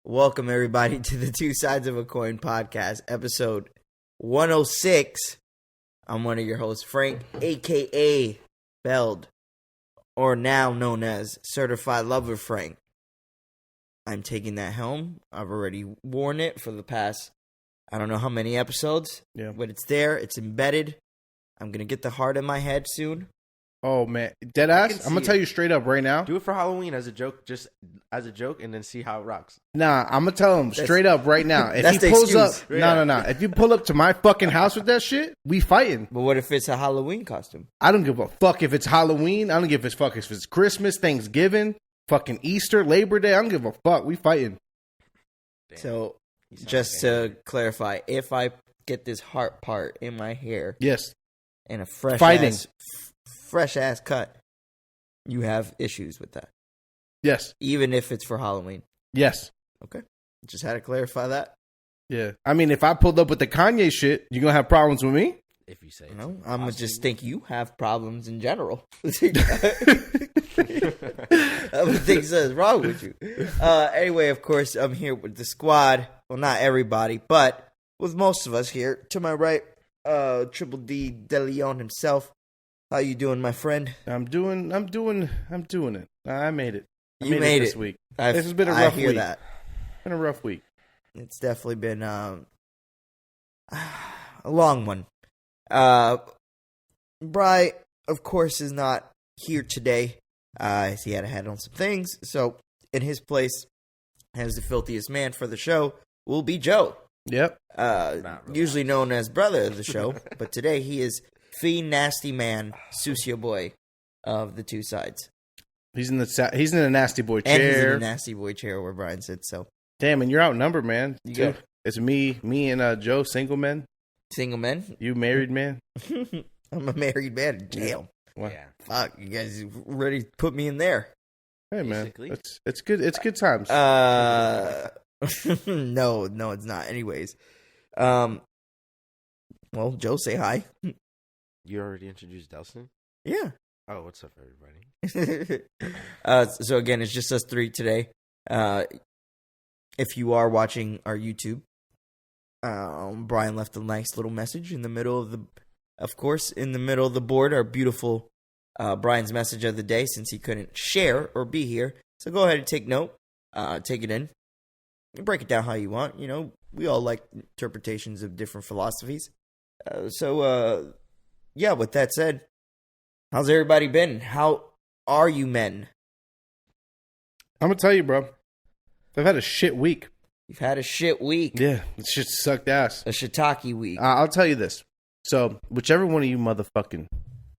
Welcome, everybody, to the Two Sides of a Coin podcast, episode 106. I'm one of your hosts, Frank, a.k.a. Beld, or now known as Certified Lover Frank. I'm taking that helm. I've already worn it for the past, I don't know how many episodes, but it's there. It's embedded. I'm going to get the heart in my head soon. Oh, man. Deadass, I'm going to tell you straight up right now. Do it for Halloween as a joke, just as a joke, and then see how it rocks. Nah, I'm going to tell him straight up right now. If he pulls up, no. If you pull up to my fucking house with that shit, we fighting. But what if it's a Halloween costume? I don't give a fuck if it's Halloween. I don't give a fuck if it's Christmas, Thanksgiving, fucking Easter, Labor Day. I don't give a fuck. We fighting. Damn. So, just to clarify, if I get this heart part in my hair, yes, and a fresh ass cut, you have issues with that. Yes. Even if it's for Halloween. Yes. Okay. Just had to clarify that. Yeah. I mean, if I pulled up with the Kanye shit, you gonna have problems with me? If you say no, I'm gonna just think you have problems in general. I would think something's wrong with you. Anyway, of course, I'm here with the squad. Well, not everybody, but with most of us here. To my right, Triple D DeLeon himself. How you doing, my friend? I'm doing it. I made it. You made it this week. This has been a rough week. That. Been a rough week. It's definitely been a long one. Bryan, of course, is not here today. He had to handle some things. So, in his place, as the filthiest man for the show, will be Joe. Yep. Usually known as brother of the show, but today he is Fiend Nasty Man, Sucio Boy of the Two Sides. He's in the nasty boy chair. And he's in the nasty boy chair where Bryan sits. So, damn, and you're outnumbered, man. It's me and Joe, single men. Single men. You married man. I'm a married man. Damn. Yeah. Fuck, you guys ready to put me in there? Hey man, it's good. It's good times. No, it's not. Anyways, well, Joe, say hi. You already introduced Delson? Yeah. Oh, what's up, everybody? So again, it's just us three today. If you are watching our YouTube, Bryan left a nice little message in the middle of the board. Our beautiful Bryan's message of the day, since he couldn't share or be here. So go ahead and take note. Take it in. Break it down how you want. You know, we all like interpretations of different philosophies. Yeah, with that said, how's everybody been? How are you men? I'm going to tell you, bro. I've had a shit week. You've had a shit week. Yeah, it shit sucked ass. A shiitake week. I'll tell you this. So, whichever one of you motherfucking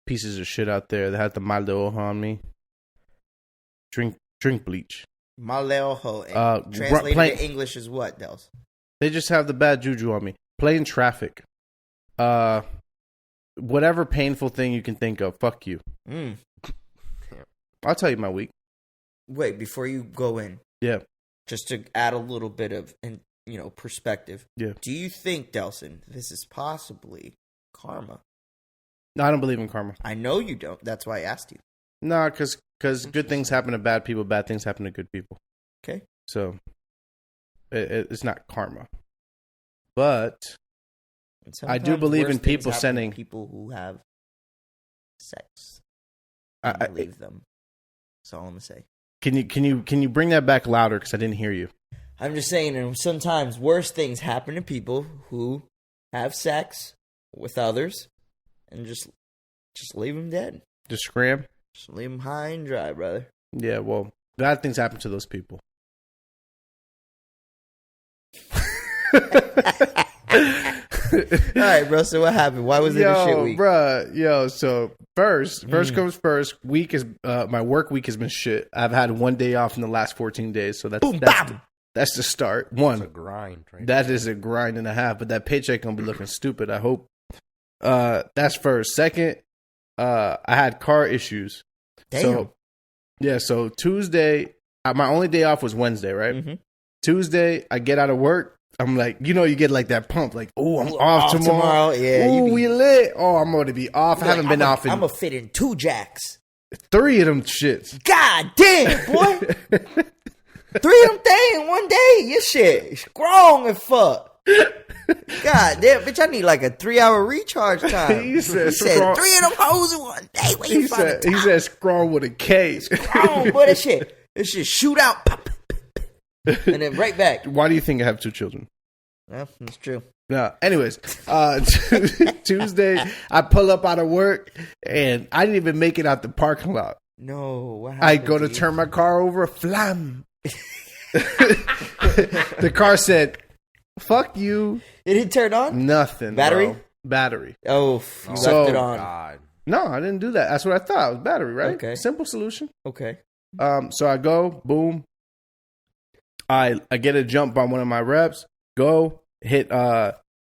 pieces of shit out there that had the mal de ojo on me, drink bleach. Mal de ojo. Translated to English is what, Dels? They just have the bad juju on me. Play in traffic. Whatever painful thing you can think of, fuck you. I'll tell you my week. Wait, before you go in. Yeah. Just to add a little bit of, perspective. Yeah. Do you think, Delson, this is possibly karma? No, I don't believe in karma. I know you don't. That's why I asked you. No, because good things happen to bad people. Bad things happen to good people. Okay. So, it's not karma. But I do believe in people sending people who have sex. I believe them. That's all I'm gonna say. Can you bring that back louder? Because I didn't hear you. I'm just saying, sometimes worse things happen to people who have sex with others, and just leave them dead. Just scram. Just leave them high and dry, brother. Yeah, well, bad things happen to those people. All right, bro. So what happened? Why was it a shit week, bro? So first comes first. Week is my work week has been shit. I've had one day off in the last 14 days, so that's the start. One, that's a grind. Right? That is a grind and a half. But that paycheck gonna be looking stupid. I hope. That's first. Second, I had car issues. Damn. So Tuesday, my only day off was Wednesday, right? Mm-hmm. Tuesday, I get out of work. I'm like, you get like that pump, like, oh, I'm off tomorrow. Yeah, ooh, we lit. Oh, I'm going to be off. I haven't been off in. I'm going to fit in 2 jacks. 3 of them shits. God damn, boy. 3 of them things in one day. Your shit strong as fuck. God damn, bitch, I need like a 3-hour recharge time. He said 3 of them hoes in one day. Where you find the he said strong with a K. strong, boy, that shit shoot out. Pop, and then right back. Why do you think I have 2 children? Well, that's true. Yeah. Anyways, Tuesday, I pull up out of work, and I didn't even make it out the parking lot. No, what happened? I go to turn my car over, flam. The car said, "Fuck you." It didn't turn on? Nothing. Battery? Bro. Battery. Oh, you So- left it on. God. No, I didn't do that. That's what I thought. It was battery, right? Okay. Simple solution. Okay. So I go, boom. I get a jump on one of my reps. Go hit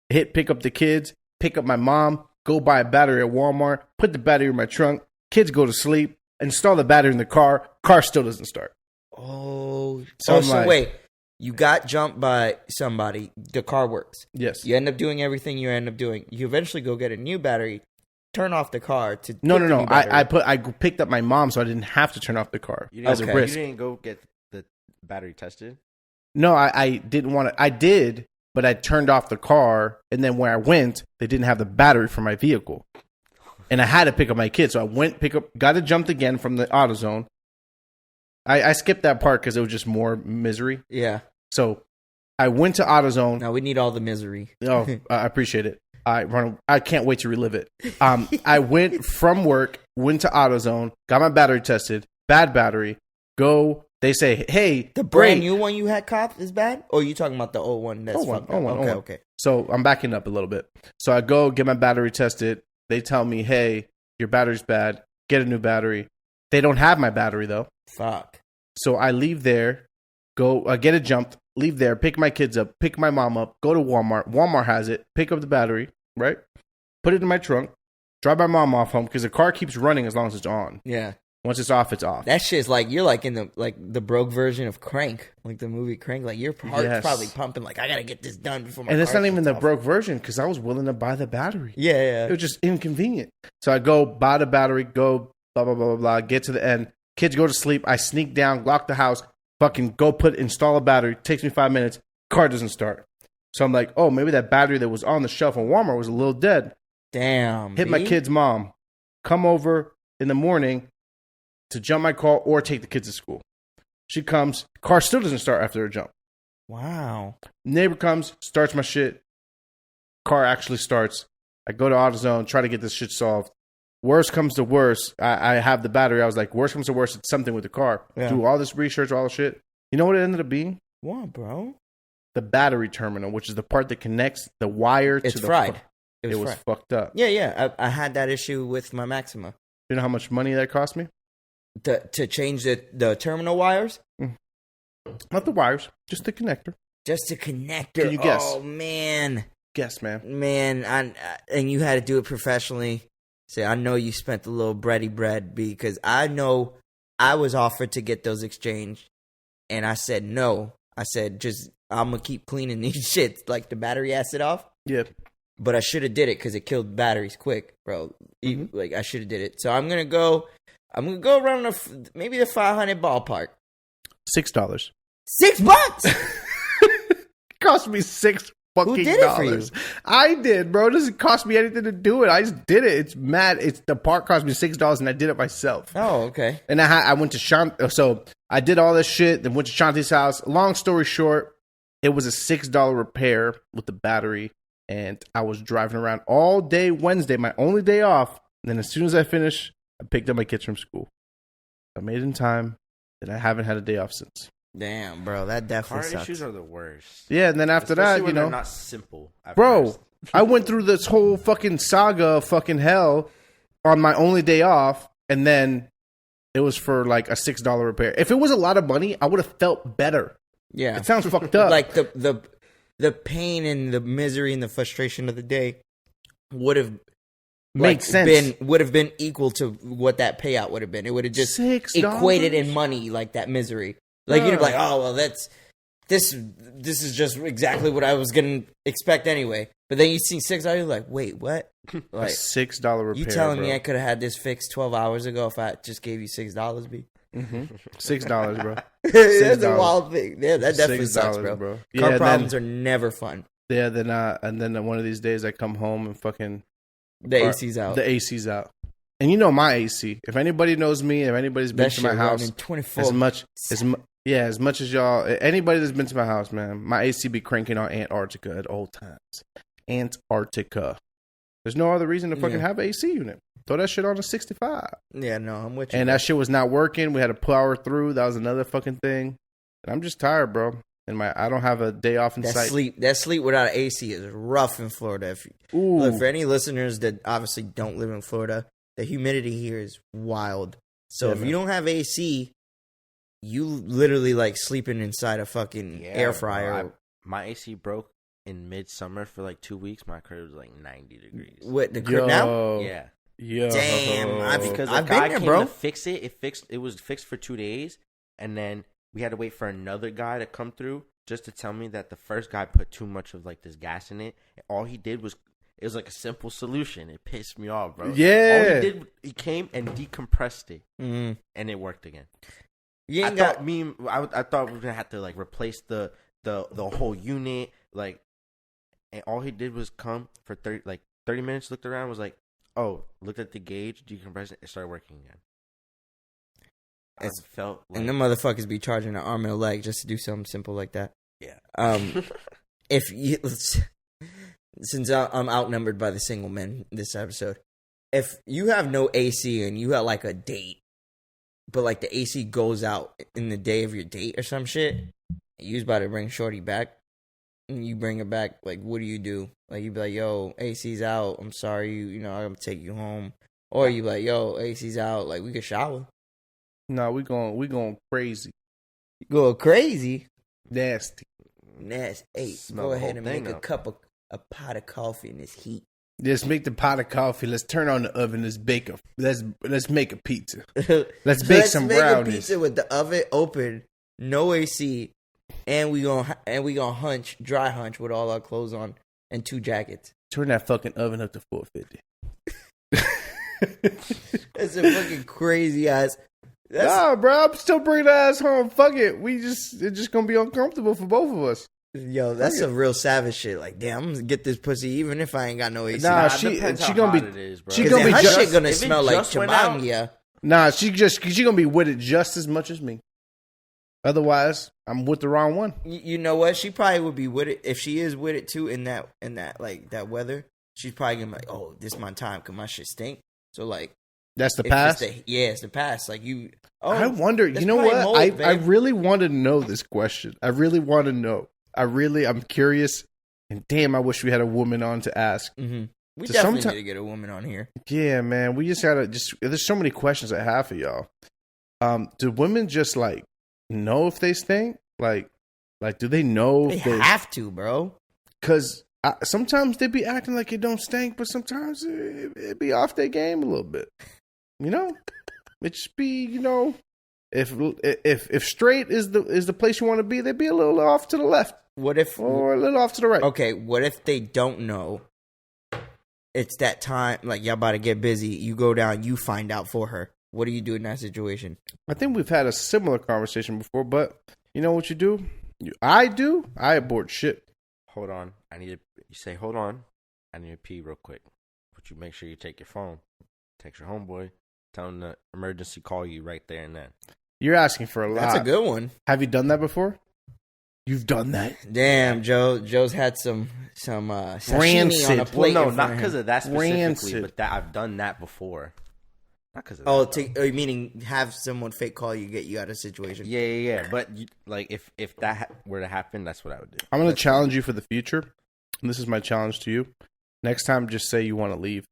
pick up the kids, pick up my mom, go buy a battery at Walmart, put the battery in my trunk. Kids go to sleep. Install the battery in the car. Car still doesn't start. Oh, So I'm so like- wait. You got jumped by somebody. The car works. Yes. You end up doing everything you end up doing. You eventually go get a new battery, turn off the car to No. put the new battery. I picked up my mom, so I didn't have to turn off the car You as didn't, a Okay. you risk. didn't go get the battery tested? No, I didn't want to. I did, but I turned off the car, and then when I went, they didn't have the battery for my vehicle, and I had to pick up my kid. So I went, got it jumped again from the AutoZone. I skipped that part because it was just more misery. Yeah. So I went to AutoZone. Now we need all the misery. Oh, I appreciate it. I can't wait to relive it. I went from work, went to AutoZone, got my battery tested. Bad battery. Go. They say, hey, The brand new one you had cop is bad? Or are you talking about the old one that's Old one, fucked old up? one, Okay, old one. okay. So I'm backing up a little bit. So I go get my battery tested. They tell me, hey, your battery's bad. Get a new battery. They don't have my battery, though. Fuck. So I leave there, go get it jumped, leave there, pick my kids up, pick my mom up, go to Walmart. Walmart has it. Pick up the battery, right? Put it in my trunk. Drive my mom off home because the car keeps running as long as it's on. Yeah. Once it's off, it's off. That shit's like, you're like in the broke version of Crank. Like the movie Crank. Like your heart's Yes. probably pumping like, I gotta get this done before my And it's car not even shuts the off. broke version because I was willing to buy the battery. Yeah, It yeah. was just inconvenient. So I go buy the battery, go blah, blah, blah, blah, blah, get to the end. Kids go to sleep. I sneak down, lock the house, fucking go install a battery. Takes me 5 minutes. Car doesn't start. So I'm like, oh, maybe that battery that was on the shelf in Walmart was a little dead. Damn. Hit my B. kid's mom. Come over in the morning to jump my car or take the kids to school. She comes. Car still doesn't start after her jump. Wow. Neighbor comes, starts my shit. Car actually starts. I go to AutoZone, try to get this shit solved. Worst comes to worst, I have the battery. I was like, worst comes to worst, it's something with the car. Yeah. Do all this research, all the shit. You know what it ended up being? What, bro? The battery terminal, which is the part that connects the wire to It's the fried. It It was was fried. fucked up. Yeah, yeah. I had that issue with my Maxima. You know how much money that cost me? To change the terminal wires, Not the wires, just the connector. just to connect it. Can you guess? Oh man, Guess, man. and you had to do it professionally. Say, I know you spent a little bready bread because I know I was offered to get those exchanged, and I said no. I said I'm gonna keep cleaning these shits like the battery acid off. Yeah. But I should have did it because it killed batteries quick, bro. Like I should have did it. So I'm gonna go around maybe the 500 ballpark. $6. $6. Cost me $6 fucking did it for you? dollars. I did, bro. It doesn't cost me anything to do it. I just did it. It's mad. The part cost me $6 and I did it myself. Oh, okay. And I went to so I did all this shit, then went to Shanti's house. Long story short, it was a $6 repair with the battery. And I was driving around all day Wednesday, my only day off. And then as soon as I finished, I picked up my kids from school. I made it in time, and I haven't had a day off since. Damn, bro, that definitely Car sucks. issues are the worst. Yeah, and then after Especially that, when you know, they're not simple. At bro, first. I went through this whole fucking saga of fucking hell on my only day off, and then it was for like a $6 repair. If it was a lot of money, I would have felt better. Yeah, It sounds fucked up. like the pain and the misery and the frustration of the day would have Makes sense. would have been equal to what that payout would have been. It would have just $6? equated in money like that misery. Like you'd be Bruh. like, oh well, this is just exactly what I was gonna expect anyway. But then you see $6, you're like, wait, what? A Like $6 repair. you telling me bro. I could have had this fixed 12 hours ago if I just gave you $6, B? $6, bro. That's a wild thing. Yeah, that definitely sucks, $6, bro. Yeah, Car problems are never fun. Yeah, and then one of these days I come home and fucking The AC's out. The AC's out. And you know my AC. If anybody knows me, if anybody's been to my house, 24. as much as y'all, anybody that's been to my house, man, my AC be cranking on Antarctica at all times. Antarctica. There's no other reason to fucking have an AC unit. Throw that shit on a 65. Yeah, no, I'm with you. And that shit was not working. We had to power through. That was another fucking thing. And I'm just tired, bro. And I don't have a day off in sight. That sleep without an AC is rough in Florida. Look, for any listeners that obviously don't live in Florida, the humidity here is wild. So if you don't have AC, you literally like sleeping inside a fucking air fryer. My AC broke in midsummer for like 2 weeks. My crib was like 90 degrees. What, the crib now? Yeah. Yo. Damn. Because I've a guy been there, came bro. to fix it. It was fixed for 2 days, and then we had to wait for another guy to come through just to tell me that the first guy put too much of like this gas in it. And all he did was, it was like a simple solution. It pissed me off, bro. Yeah. All he did, he came and decompressed it, and it worked again. I thought we were gonna have to like replace the whole unit, like, and all he did was come for 30 minutes, looked around, was like, oh, looked at the gauge, decompressed it started working again. And them motherfuckers be charging an arm and a leg just to do something simple like that. Yeah. If you, since I'm outnumbered by the single men this episode, if you have no AC and you have like a date, but like the AC goes out in the day of your date or some shit, and you was about to bring shorty back, and you bring her back, like, what do? Like, you be like, yo, AC's out, I'm sorry, I'm gonna take you home. Or you be like, yo, AC's out, like, we could shower. No, we going crazy. You go crazy? Nasty. Hey, go ahead and make a pot of coffee in this heat. Let's make the pot of coffee. Let's turn on the oven. Let's make a pizza. Let's bake some brownies. Let's make a pizza with the oven open, no AC, and we gonna dry hunch with all our clothes on and 2 jackets. Turn that fucking oven up to 450. That's a fucking crazy ass. Nah, bro, I'm still bringing the ass home. Fuck it. It's just gonna be uncomfortable for both of us. Yo, that's some real savage shit. Like, damn, I'm gonna get this pussy even if I ain't got no AC. Nah, she gonna be. She gonna be her shit gonna smell like Chibanga. Nah, she gonna be with it just as much as me. Otherwise, I'm with the wrong one. You know what? She probably would be with it if she is with it too. In that like that weather, she's probably gonna be like, oh, this is my time because my shit stink. So like. That's the past? It's the past. Like you. I wonder. You know what? Mold, I really want to know this question. I really want to know. I'm curious. And damn, I wish we had a woman on to ask. Mm-hmm. We definitely need to get a woman on here. Yeah, man. We just gotta there's so many questions I have for y'all. Do women just like know if they stink? Like do they know? They have to, bro. Because sometimes they be acting like it don't stink, but sometimes it be off their game a little bit. It just be, if straight is the place you want to be, they'd be a little off to the left. Or a little off to the right? Okay, what if they don't know? It's that time, like y'all about to get busy. You go down, you find out for her. What do you do in that situation? I think we've had a similar conversation before, but you know what you do? I abort shit. Hold on, you say, hold on, I need to pee real quick. But you make sure you take your phone, text your homeboy, tell him to emergency call you right there and then. You're asking for a lot. That's a good one. Have you done that before? You've done that? Damn, Joe's had some sashimi on a plate. Well, no, not because of that specifically, but I've done that before. Not because of that. Meaning have someone fake call you, get you out of a situation. Yeah. But if that were to happen, that's what I would do. I'm going to challenge you for the future. And this is my challenge to you. Next time, just say you want to leave.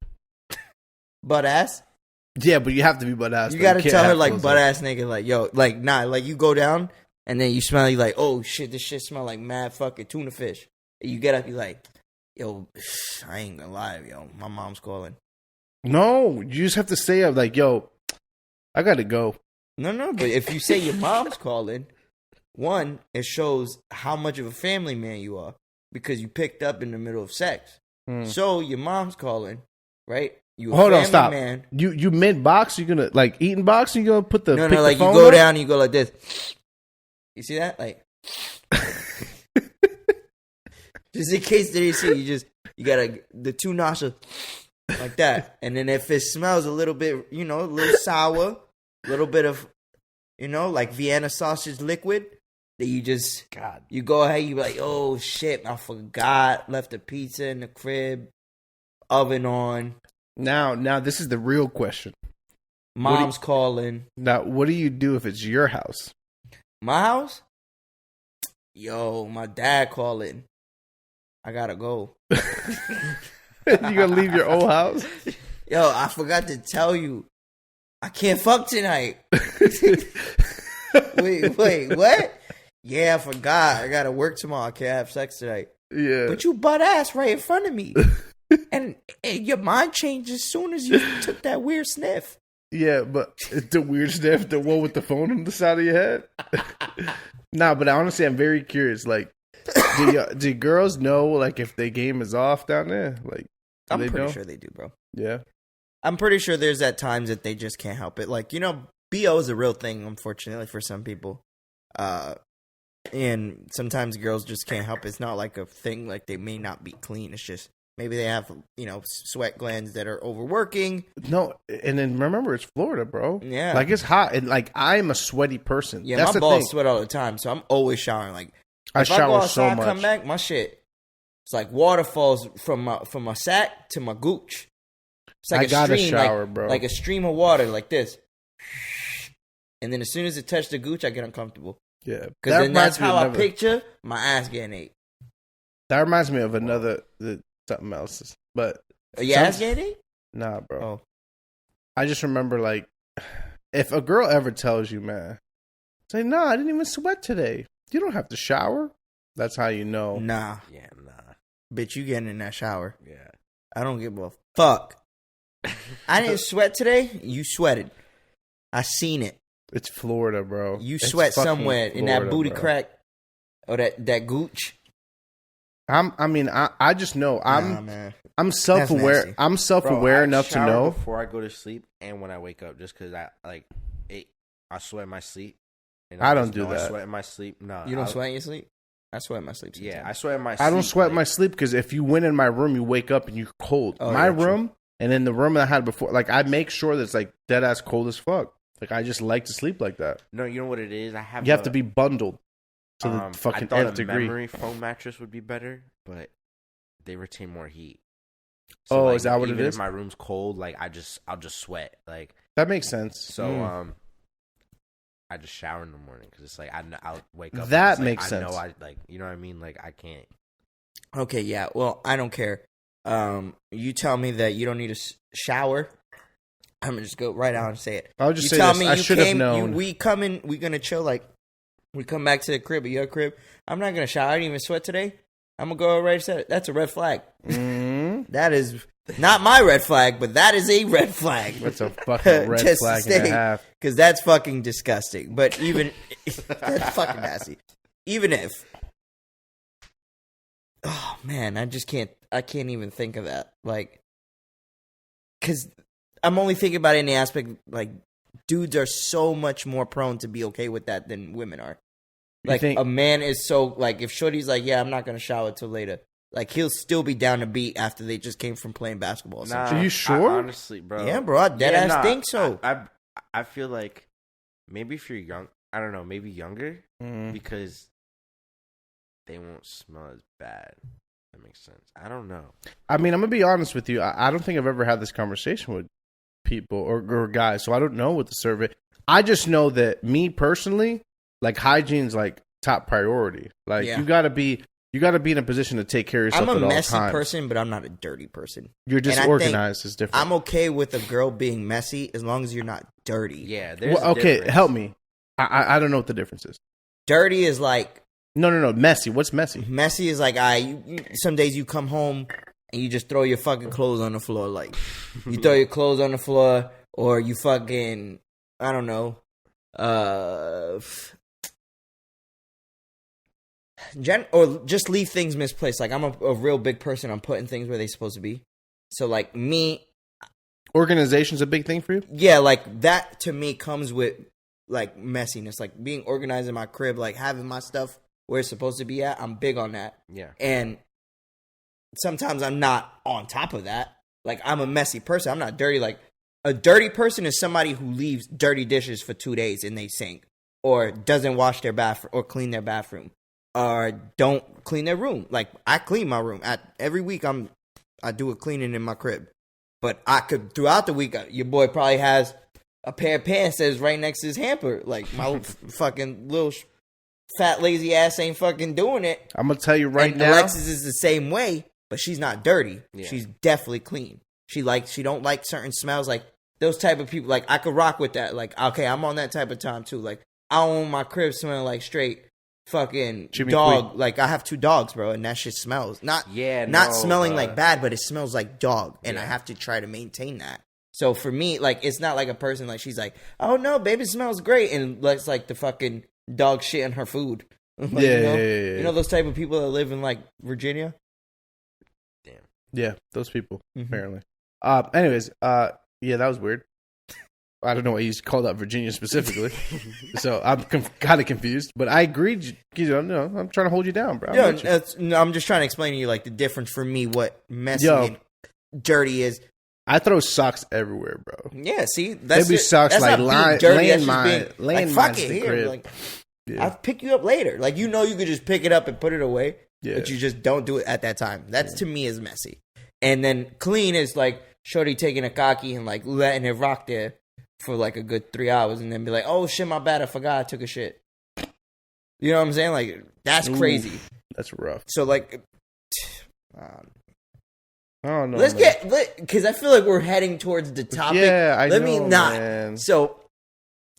Butt ass? Yeah, but you have to be butt ass. You got to tell her like butt ass nigga, like, yo, like, nah, like you go down and then you smell, you like, oh shit, this shit smell like mad fucking tuna fish. And you get up, you like, yo, I ain't gonna lie, yo, my mom's calling. No, you just have to say, like, yo, I got to go. No, but if you say your mom's calling, one, it shows how much of a family man you are because you picked up in the middle of sex. So your mom's calling, right? You a Hold on, family stop. man. You mid box? You gonna like eating box? You gonna put the No, pick like the you phone go up? down, you go like this. You see that? Like, just in case they didn't see, you gotta the 2 nostrils like that, and then if it smells a little bit, a little sour, a little bit of, like Vienna sausage liquid. That you go ahead, you be like, oh shit, I forgot, left the pizza in the crib, oven on. Now this is the real question. Mom's calling. Now, what do you do if it's your house? My house? Yo, my dad calling. I gotta go. You gonna leave your old house? Yo, I forgot to tell you, I can't fuck tonight. Wait, what? Yeah, I forgot. I gotta work tomorrow. I can't have sex tonight. Yeah. But you butt ass right in front of me. and your mind changed as soon as you took that weird sniff. Yeah, but the weird sniff, the one with the phone on the side of your head? Nah, but honestly, I'm very curious. Like, do girls know, like, if their game is off down there? Like, I'm pretty sure they do, bro. Yeah. I'm pretty sure there's at times that they just can't help it. Like, BO is a real thing, unfortunately, for some people. And sometimes girls just can't help it. It's not like a thing like they may not be clean. It's just maybe they have, sweat glands that are overworking. No, and then remember, it's Florida, bro. Yeah. Like, it's hot. And, like, I'm a sweaty person. Yeah, That's my the balls thing. sweat all the time, so I'm always showering. Like, I if I go shower outside, so much. come back, my shit, it's like waterfalls from my sack to my gooch. It's like I gotta stream, shower, bro. Like a stream of water, like this. And then as soon as it touched the gooch, I get uncomfortable. Yeah. Because then that's how I picture my ass getting ate. That reminds me of something else. But Your ass getting ate? Nah, bro. Oh. I just remember, like, if a girl ever tells you, man, say, nah, I didn't even sweat today. You don't have to shower. That's how you know. Nah. Yeah, nah. Bitch, you getting in that shower. Yeah. I don't give a fuck. I didn't sweat today. You sweated. I seen it. It's Florida, bro. You It's sweat fucking somewhere in that Florida, booty bro. crack or that gooch. I just know. Nah, man. I'm self-aware. nasty. I'm self-aware Bro, enough to shower know. before I go to sleep and when I wake up, just because I sweat in my sleep. And I don't just do know that. I sweat in my sleep. No, You don't sweat in your sleep? I sweat in my sleep sometimes. Yeah, I sweat in my sleep. I don't sweat in like- my sleep because if you went in my room, you wake up and you're cold. Oh, My yeah, true. room and then the room that I had before, like, I make sure that it's like dead ass cold as fuck. Like, I just like to sleep like that. No, you know what it is? You have to be bundled to the fucking I thought nth a degree. memory foam mattress would be better, but they retain more heat. Oh, like, is that what it even is? If my room's cold, like I'll just sweat. Like That makes sense. so, I just shower in the morning because it's like I'll wake up. That and it's like, makes I sense. know I like, you know what I mean? Like I can't. Okay, yeah. Well, I don't care. You tell me that you don't need a shower. I'm gonna just go right out and say it. I'll just You say tell this. me I you should have came. known. We come in. We gonna chill. Like we come back to the crib, at your crib. I'm not gonna shower. I didn't even sweat today. I'm gonna go right set it. That's a red flag. Mhm. That is not my red flag, but that is a red flag. That's a fucking red Just flag to and a say, half. because that's fucking disgusting. But even that's fucking nasty. Even if, oh man, I just can't. I can't even think of that. Like, because I'm only thinking about it in the aspect like dudes are so much more prone to be okay with that than women are. Like a man is so like if Shorty's like, yeah, I'm not gonna shower till later. Like he'll still be down to beat after they just came from playing basketball. Or something. Are you sure? Honestly, bro. Yeah, bro. I dead ass think so. I feel like maybe if you're young, I don't know, maybe younger because they won't smell as bad. That makes sense. I don't know. I mean, I'm gonna be honest with you. I don't think I've ever had this conversation with people or guys, so I don't know what the survey. I just know that me personally, like hygiene's like top priority. Like you gotta be in a position to take care of yourself. I'm a at all messy times. person, but I'm not a dirty person. You're just organized. Is different. I'm okay with a girl being messy as long as you're not dirty. Yeah. There's okay, difference. help me. I don't know what the difference is. Dirty is like No. Messy. What's messy? messy is like some days you come home and you just throw your fucking clothes on the floor. Like you throw your clothes on the floor, or you fucking I don't know. Or just leave things misplaced. Like I'm a real big person. I'm putting things where they're supposed to be. So like me, Organization's a big thing for you? Yeah, like that to me comes with like messiness, like being organized in my crib, like having my stuff where it's supposed to be at. I'm big on that. Yeah. And sometimes I'm not on top of that. Like I'm a messy person. I'm not dirty. Like a dirty person is somebody who leaves dirty dishes for 2 days in they sink, or doesn't wash their bathroom or clean their bathroom, or don't clean their room. Like I clean my room every week. I do a cleaning in my crib. But I could, throughout the week, your boy probably has a pair of pants that's right next to his hamper. Like, my fucking little fat, lazy ass ain't fucking doing it. I'm going to tell you right now. Alexis is the same way, but she's not dirty. Yeah. She's definitely clean. She don't like certain smells. Like, those type of people, like, I could rock with that. Like, okay, I'm on that type of time, too. Like, I don't want my crib smelling like straight fucking Jimmy dog. Queen. Like I have 2 dogs, bro, and that shit smells not smelling like bad, but it smells like dog, and I have to try to maintain that. So for me, like it's not like a person like she's like, oh no, baby smells great, and let's like the fucking dog shit in her food. Like, you know those type of people that live in like Virginia. Damn. Yeah, those people apparently. Anyways, yeah, that was weird. I don't know why you called out Virginia specifically, so I'm kind of confused. But I agreed. I'm trying to hold you down, bro. I'm just trying to explain to you like the difference for me, what messy and dirty is. I throw socks everywhere, bro. Yeah, see, that's maybe socks that's like laying fuck it here. Crib. Like, I'll pick you up later. Like you could just pick it up and put it away, but you just don't do it at that time. That's to me is messy. And then clean is like shorty taking a cocky and like letting it rock there for like a good 3 hours and then be like, oh shit, my bad, I forgot I took a shit. You know what I'm saying? Like, that's crazy. That's rough. So like, I don't know. Let's because I feel like we're heading towards the topic. Yeah, I know, Let me not. Man. So,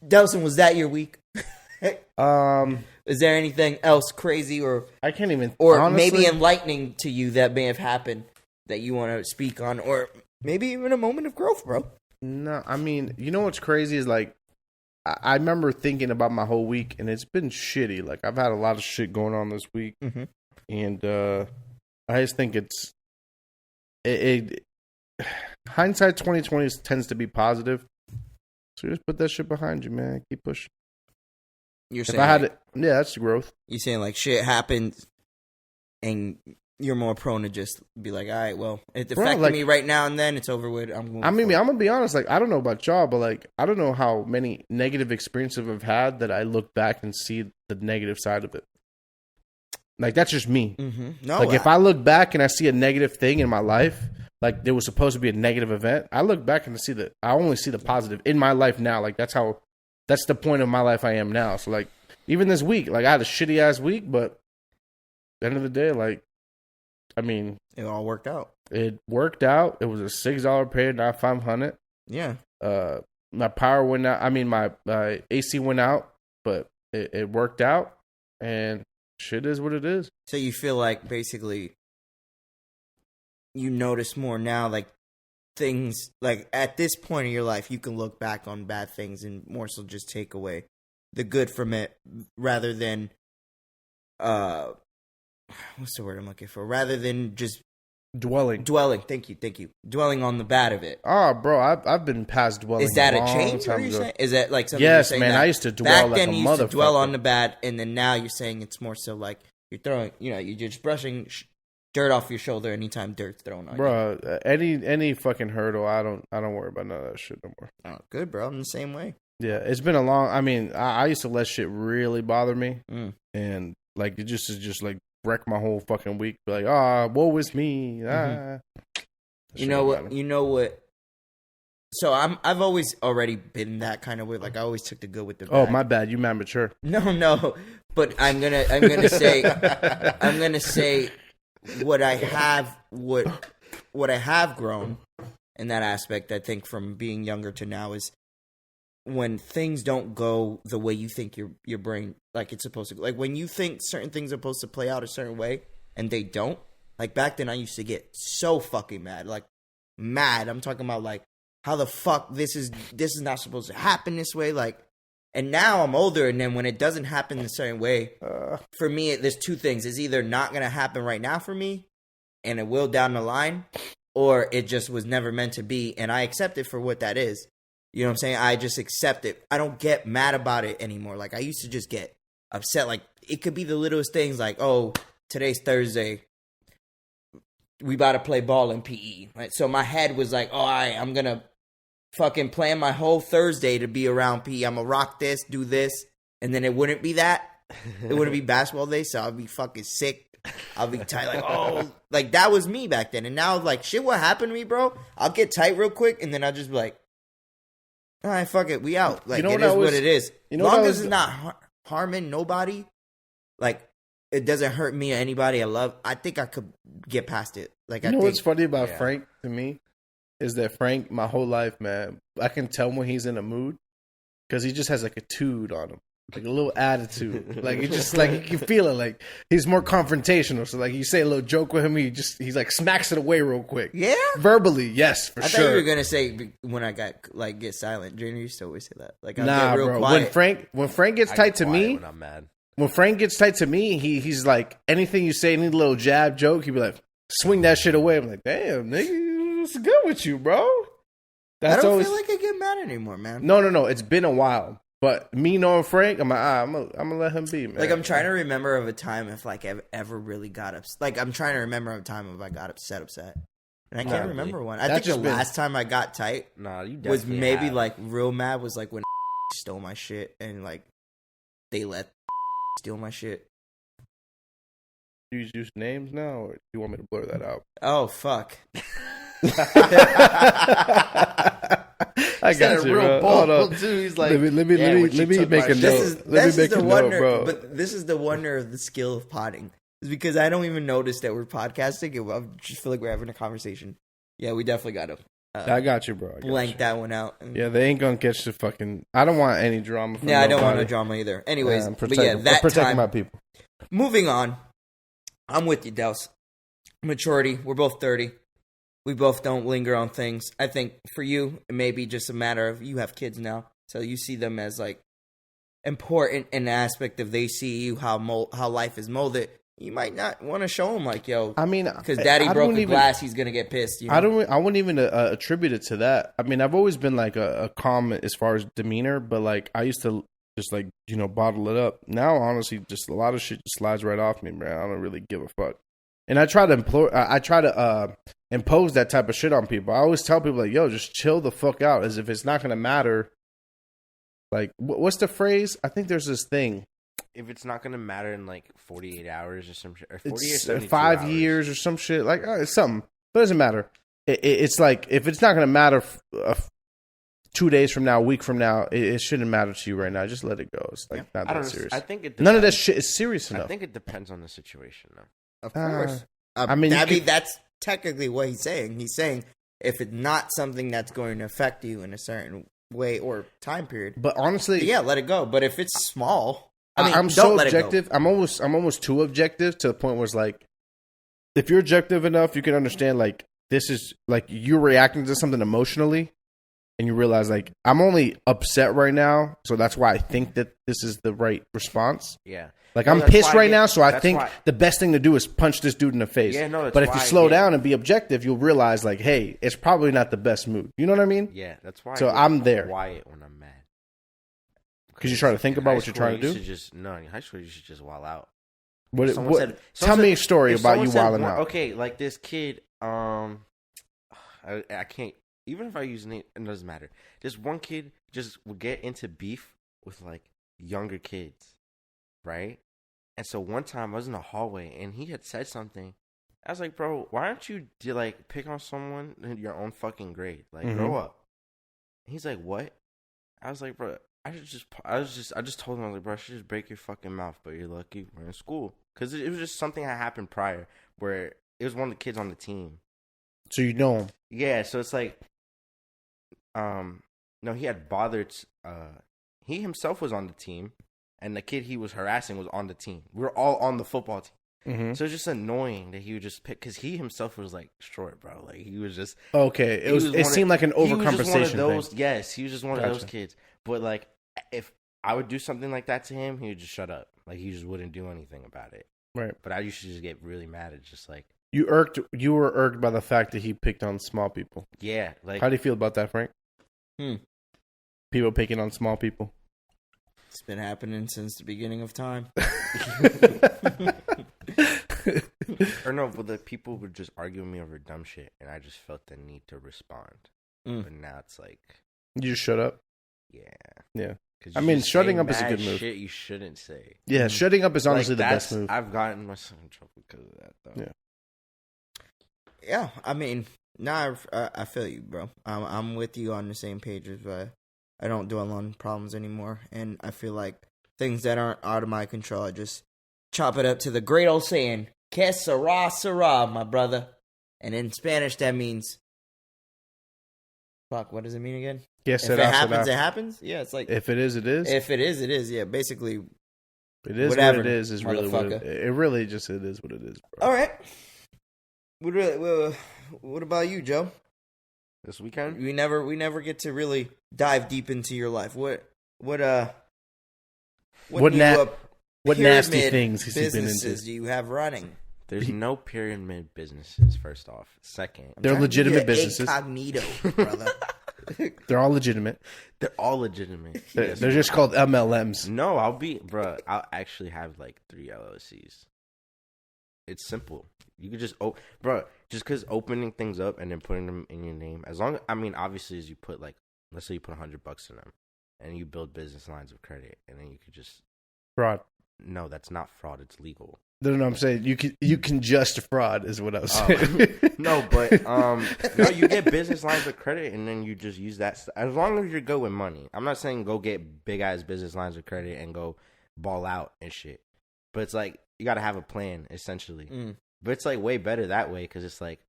Delson, was that your week? Is there anything else crazy or I can't even, or honestly, maybe enlightening to you that may have happened that you want to speak on, or maybe even a moment of growth, bro? No, I mean, you know what's crazy is like, I remember thinking about my whole week, and it's been shitty. Like I've had a lot of shit going on this week, and I just think it hindsight 2020 tends to be positive. So just put that shit behind you, man. Keep pushing. You're saying yeah, that's growth. You're saying like shit happened, and you're more prone to just be like, all right, well, it's affecting me right now and then. It's over with. I'm gonna be honest. Like, I don't know about y'all, but like, I don't know how many negative experiences I've had that I look back and see the negative side of it. Like, that's just me. No, like if I look back and I see a negative thing in my life, like there was supposed to be a negative event, I look back and I only see the positive in my life now. Like that's the point of my life I am now. So like, even this week, like I had a shitty ass week, but at the end of the day, like, I mean, it all worked out. It worked out. It was a $6 pay, not $500. Yeah. My power went out. I mean, my AC went out, but it worked out, and shit is what it is. So you feel like basically you notice more now, like things like at this point in your life, you can look back on bad things and more so just take away the good from it, rather than what's the word I'm looking for? Rather than just dwelling. Thank you. Dwelling on the bad of it. Oh, bro, I've been past dwelling. Is that a change? What are you saying? Is that like something? Yes, you're saying man. that I used to dwell like a motherfucker. Back then, you used to dwell on the bad, and then now you're saying it's more so like you're throwing. You're just brushing dirt off your shoulder anytime dirt's thrown on you. Bro, any fucking hurdle, I don't worry about none of that shit no more. Oh, good, bro. I'm the same way. Yeah, it's been a long. I mean, I used to let shit really bother me, and like it just like wreck my whole fucking week. Be like, woe is me. You know what? So I've always already been that kind of way. Like I always took the good with the bad. Oh, my bad. You mad mature. No. But I'm gonna say what I have grown in that aspect. I think from being younger to now is when things don't go the way you think your brain like it's supposed to. Like when you think certain things are supposed to play out a certain way and they don't. Like back then, I used to get so fucking mad. Like mad. I'm talking about like how the fuck this is not supposed to happen this way. Like, and now I'm older, and then when it doesn't happen in a certain way, for me, there's two things. It's either not gonna happen right now for me, and it will down the line, or it just was never meant to be, and I accept it for what that is. You know what I'm saying? I just accept it. I don't get mad about it anymore. Like, I used to just get upset. Like, it could be the littlest things, like, oh, today's Thursday. We about to play ball in PE. Right? So my head was like, all right, I'm going to fucking plan my whole Thursday to be around PE. I'm going to rock this, do this. And then it wouldn't be that. It wouldn't be basketball day, so I'll be fucking sick. I'll be tight. Like, oh, like, that was me back then. And now, like, shit, what happened to me, bro? I'll get tight real quick, and then I'll just be like, all right, fuck it, we out. Like, it is what it is. As long as it's not harming nobody, like, it doesn't hurt me or anybody I love, I think I could get past it. Like, you know what's funny about Frank to me is that Frank, my whole life, man, I can tell when he's in a mood because he just has like a tude on him. Like a little attitude, like he just like you can feel it. Like he's more confrontational. So like you say a little joke with him, he's like smacks it away real quick. Yeah, verbally, yes, for sure. I thought you were gonna say when I got like get silent. Junior used to always say that. Like I'll nah, get real bro. quiet. When Frank gets tight to me, when I'm mad. When Frank gets tight to me, he's like anything you say, any little jab joke, he'd be like swing that shit away. I'm like, damn, nigga, what's good with you, bro? I don't feel like I get mad anymore, man. No. It's been a while. But me knowing Frank, I'm like, I'm gonna let him be, man. Like, I'm trying to remember of a time if, like, I've ever really got upset. Like, I'm trying to remember of a time if I got upset. And I can't remember one. I think the last time I got tight was maybe, like, real mad was, like, when stole my shit and, like, they let steal my shit. Do you use names now, or do you want me to blur that out? Oh, fuck. I got you, bro. Hold on. He's like, let me make a note. Let me make a note, bro. But this is the wonder of the skill of potting. Is because I don't even notice that we're podcasting. I just feel like we're having a conversation. Yeah, we definitely got to. I got you, bro. Blank that one out. Yeah, they ain't gonna catch the fucking. I don't want any drama. Yeah, I don't want no drama either. Anyways, but yeah, that protecting my people. Moving on. I'm with you, Dels. Maturity. We're both 30. We both don't linger on things. I think for you, it may be just a matter of you have kids now, so you see them as like important in the aspect of they see you how life is molded. You might not want to show them like, yo, I mean, because daddy broke a glass, he's gonna get pissed. You know? I wouldn't even attribute it to that. I mean, I've always been like a calm as far as demeanor, but like I used to just like bottle it up. Now, honestly, just a lot of shit just slides right off me, man. I don't really give a fuck. And I try to impose that type of shit on people. I always tell people like, yo, just chill the fuck out, as if it's not gonna matter. Like, what's the phrase? I think there's this thing. If it's not gonna matter in like 48 hours or some shit, or 40 it's or 5 years or some shit. Like, it's something, but it doesn't matter. It's like if it's not gonna matter 2 days from now, a week from now, it shouldn't matter to you right now. Just let it go. It's like not that serious. I think it none of that shit is serious enough. I think it depends on the situation, though. Of course. I mean, that's technically what he's saying. He's saying if it's not something that's going to affect you in a certain way or time period. But honestly, yeah, let it go. But if it's small, I'm so objective. I'm almost too objective to the point where it's like, if you're objective enough, you can understand like this is like you're reacting to something emotionally, and you realize like I'm only upset right now, so that's why I think that this is the right response. Yeah. Like, I'm pissed right now, so I think the best thing to do is punch this dude in the face. Yeah, no, but if you slow down and be objective, you'll realize, like, hey, it's probably not the best move. You know what I mean? Yeah, that's why. So I'm there. Quiet when I'm mad. Because you try to think about what you're trying to do? In high school, you should just wild out. Tell me a story about you wilding out. Okay, like this kid, I can't, even if I use name, it doesn't matter. This one kid just would get into beef with, like, younger kids, right? And so one time I was in the hallway and he had said something. I was like, bro, why don't you like pick on someone in your own fucking grade? Like, grow up. And he's like, what? I was like, bro, I just told him, I was like, bro, I should just break your fucking mouth, but you're lucky we're in school. Because it was just something that happened prior where it was one of the kids on the team. So you know him? Yeah, so it's like, no, he had bothered, he himself was on the team. And the kid he was harassing was on the team. We were all on the football team. Mm-hmm. So it's just annoying that he would just pick, because he himself was like short, bro. Like he was just okay. It seemed like an overcompensation thing. Yes, he was just one of those kids. But like, if I would do something like that to him, he would just shut up. Like he just wouldn't do anything about it. Right. But I used to just get really mad at just like You were irked by the fact that he picked on small people. Yeah, like how do you feel about that, Frank? People picking on small people. It's been happening since the beginning of time. Or no, but the people would just argue with me over dumb shit, and I just felt the need to respond. But now it's like you just shut up. Yeah. I mean, shutting up is a good move. Shit you shouldn't say. Yeah, shutting up is honestly the best move. I've gotten myself in trouble because of that, though. Yeah. Yeah, I mean, nah, I feel you, bro. I'm with you on the same page as I don't dwell on problems anymore, and I feel like things that aren't out of my control, I just chop it up to the great old saying, "Que sera, sera," my brother. And in Spanish, that means, fuck, what does it mean again? Yes, if it happens, it happens. Yeah, it's like if it is, it is. If it is, it is. Yeah, basically, it is whatever, what it is. Is really what it really just it is what it is, bro. All right. What about you, Joe? This weekend, we never get to really dive deep into your life. What nasty things has he been into? Do you have running? There's no pyramid businesses. First off, second, they're legitimate businesses. Incognito, brother. They're all legitimate. They're all legitimate. They're just called MLMs. No, I'll actually have like 3 LLCs. It's simple. You could just just because opening things up and then putting them in your name, obviously, as you put let's say you put $100 in them, and you build business lines of credit, and then you could just fraud. No, that's not fraud. It's legal. No, I'm saying you can just fraud is what I was saying. No, but no, you get business lines of credit, and then you just use that as long as you're good with money. I'm not saying go get big ass business lines of credit and go ball out and shit, but it's like you got to have a plan essentially. But it's like way better that way because it's like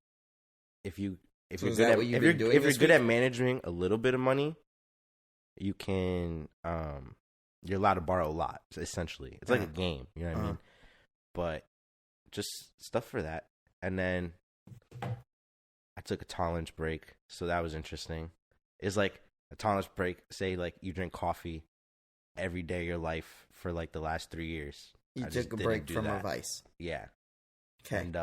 if you're good at managing a little bit of money, you can you're allowed to borrow a lot. Essentially, it's like a game. You know what I mean? But just stuff for that. And then I took a tolerance break, so that was interesting. It's like a tolerance break. Say like you drink coffee every day of your life for like the last 3 years. You took a break from a vice. Yeah. Okay. And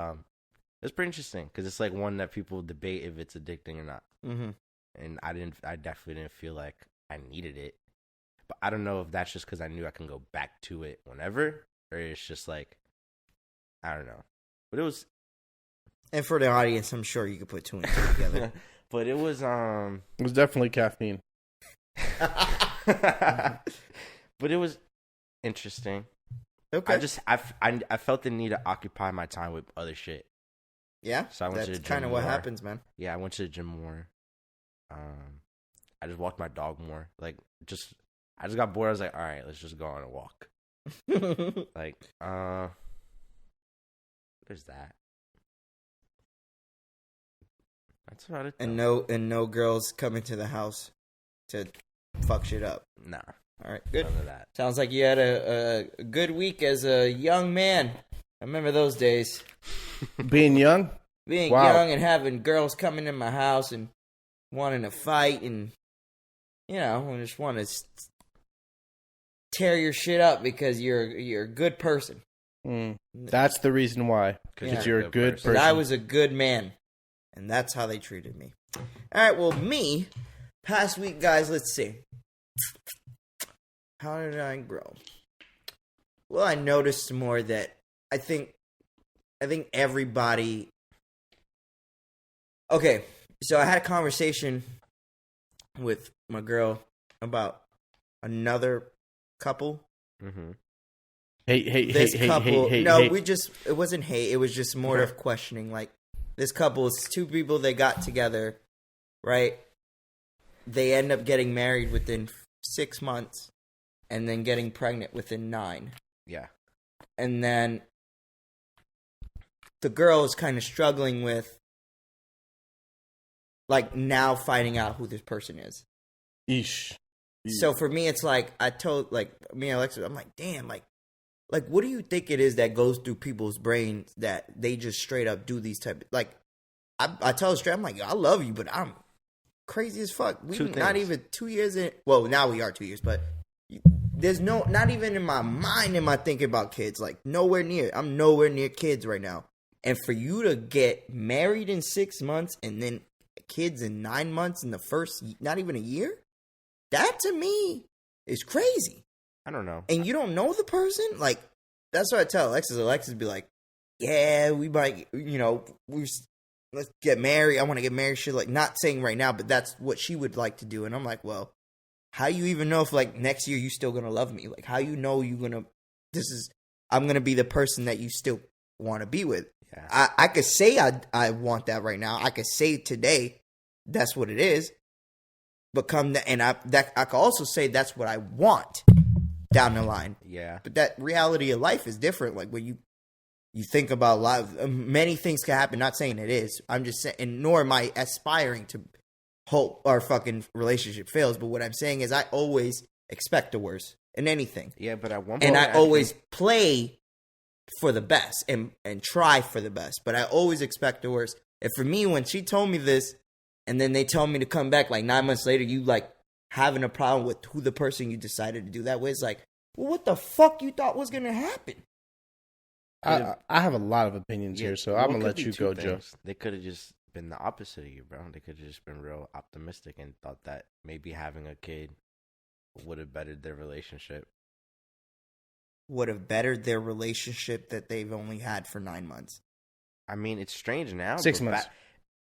it's pretty interesting because it's like one that people debate if it's addicting or not. Mm-hmm. And I definitely didn't feel like I needed it. But I don't know if that's just because I knew I can go back to it whenever, or it's just like, I don't know. But it was. And for the audience, I'm sure you could put 2 and 2 together. But it was. It was definitely caffeine. But it was interesting. Okay. I felt the need to occupy my time with other shit. Yeah. So I went to the gym. That's kind of what happens, man. Yeah, I went to the gym more. I just walked my dog more. I just got bored. I was like, all right, let's just go on a walk. There's that. That's about it. Though. And no girls coming to the house to fuck shit up. Nah. All right, good. None of that. Sounds like you had a good week as a young man. I remember those days. Being young? Being young and having girls coming in my house and wanting to fight and, I just want to tear your shit up because you're a good person. That's the reason why. Because you're a good person. I was a good man. And that's how they treated me. All right, well, me, past week, guys, let's see. How did I grow? Well, I noticed more that I think everybody. Okay, so I had a conversation with my girl about another couple. Mm-hmm. Hey, it wasn't hate. It was just more of questioning. Like, this couple is 2 people that got together, right? They end up getting married within 6 months. And then getting pregnant within 9. Yeah. And then the girl is kind of struggling with, now finding out who this person is. Eesh. So for me, it's like, I told, me and Alexa, I'm like, damn, what do you think it is that goes through people's brains that they just straight up do these type of, I tell her straight, I'm like, I love you, but I'm crazy as fuck. We're not even 2 years in. Well, now we are 2 years, but there's not even in my mind am I thinking about kids. Nowhere near. I'm nowhere near kids right now. And for you to get married in 6 months and then kids in 9 months in the first, not even a year, that to me is crazy. I don't know. And you don't know the person? Like, that's what I tell Alexis. Alexis be like, yeah, we might, let's get married. I want to get married. Shit, like, not saying right now, but that's what she would like to do. And I'm like, well, how you even know if, like, next year you still going to love me? Like, how you know you're going to, I'm going to be the person that you still want to be with? Yeah. I could say I want that right now. I could say today that's what it is. But I could also say that's what I want down the line. Yeah. But that reality of life is different. Like when you think about many things can happen. Not saying it is. I'm just saying, and nor am I aspiring to hope our fucking relationship fails. But what I'm saying is I always expect the worst in anything. Yeah, but at one point, and I always play for the best and try for the best. But I always expect the worst. And for me, when she told me this, and then they tell me to come back like 9 months later, you like having a problem with who the person you decided to do that with, it's like, well, what the fuck you thought was gonna happen? I have a lot of opinions here, so I'm gonna let you go, Joe. They could have just been the opposite of you, bro. They could have just been real optimistic and thought that maybe having a kid would have bettered their relationship. Would have bettered their relationship that they've only had for 9 months. I mean, it's strange now. 6 months.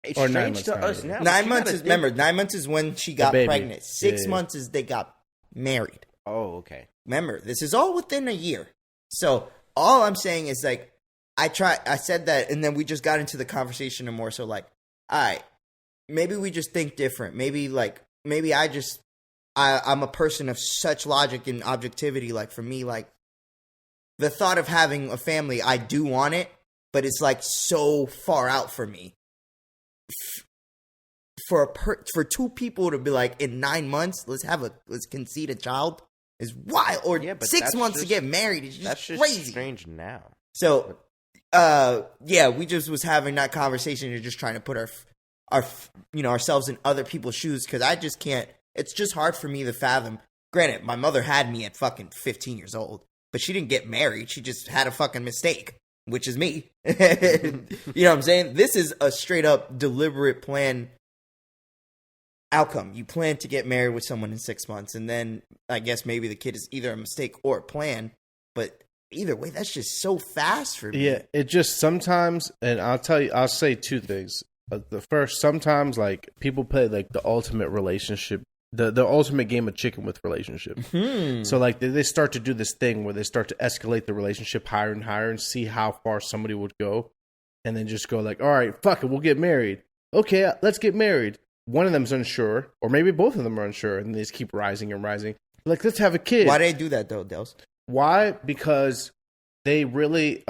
It's or strange 9 months to us now. 9 months is, remember, 9 months is when she got pregnant. 6 months is they got married. Oh, okay. Remember, this is all within a year. So all I'm saying is like, I said that, and then we just got into the conversation and more so like, all right, maybe we just think different. Maybe I'm a person of such logic and objectivity. Like for me, like the thought of having a family, I do want it, but it's like so far out for me. For two people to be like in 9 months, let's conceive a child is wild. Or 6 months to get married is just crazy. Just strange now. So, we just was having that conversation and just trying to put ourselves in other people's shoes because I just can't. It's just hard for me to fathom. Granted, my mother had me at fucking 15 years old, but she didn't get married. She just had a fucking mistake, which is me. You know what I'm saying? This is a straight up deliberate plan outcome. You plan to get married with someone in 6 months, and then I guess maybe the kid is either a mistake or a plan, but either way, that's just so fast for me. Yeah, it just sometimes, and I'll say two things. The first, sometimes like people play like the ultimate relationship, the ultimate game of chicken with relationship. Mm-hmm. So like they start to do this thing where they start to escalate the relationship higher and higher and see how far somebody would go, and then just go like, all right, fuck it, we'll get married. Okay, let's get married. One of them's unsure, or maybe both of them are unsure, and they just keep rising and rising. Like, let's have a kid. Why do they do that though, Dels? Why? Because they really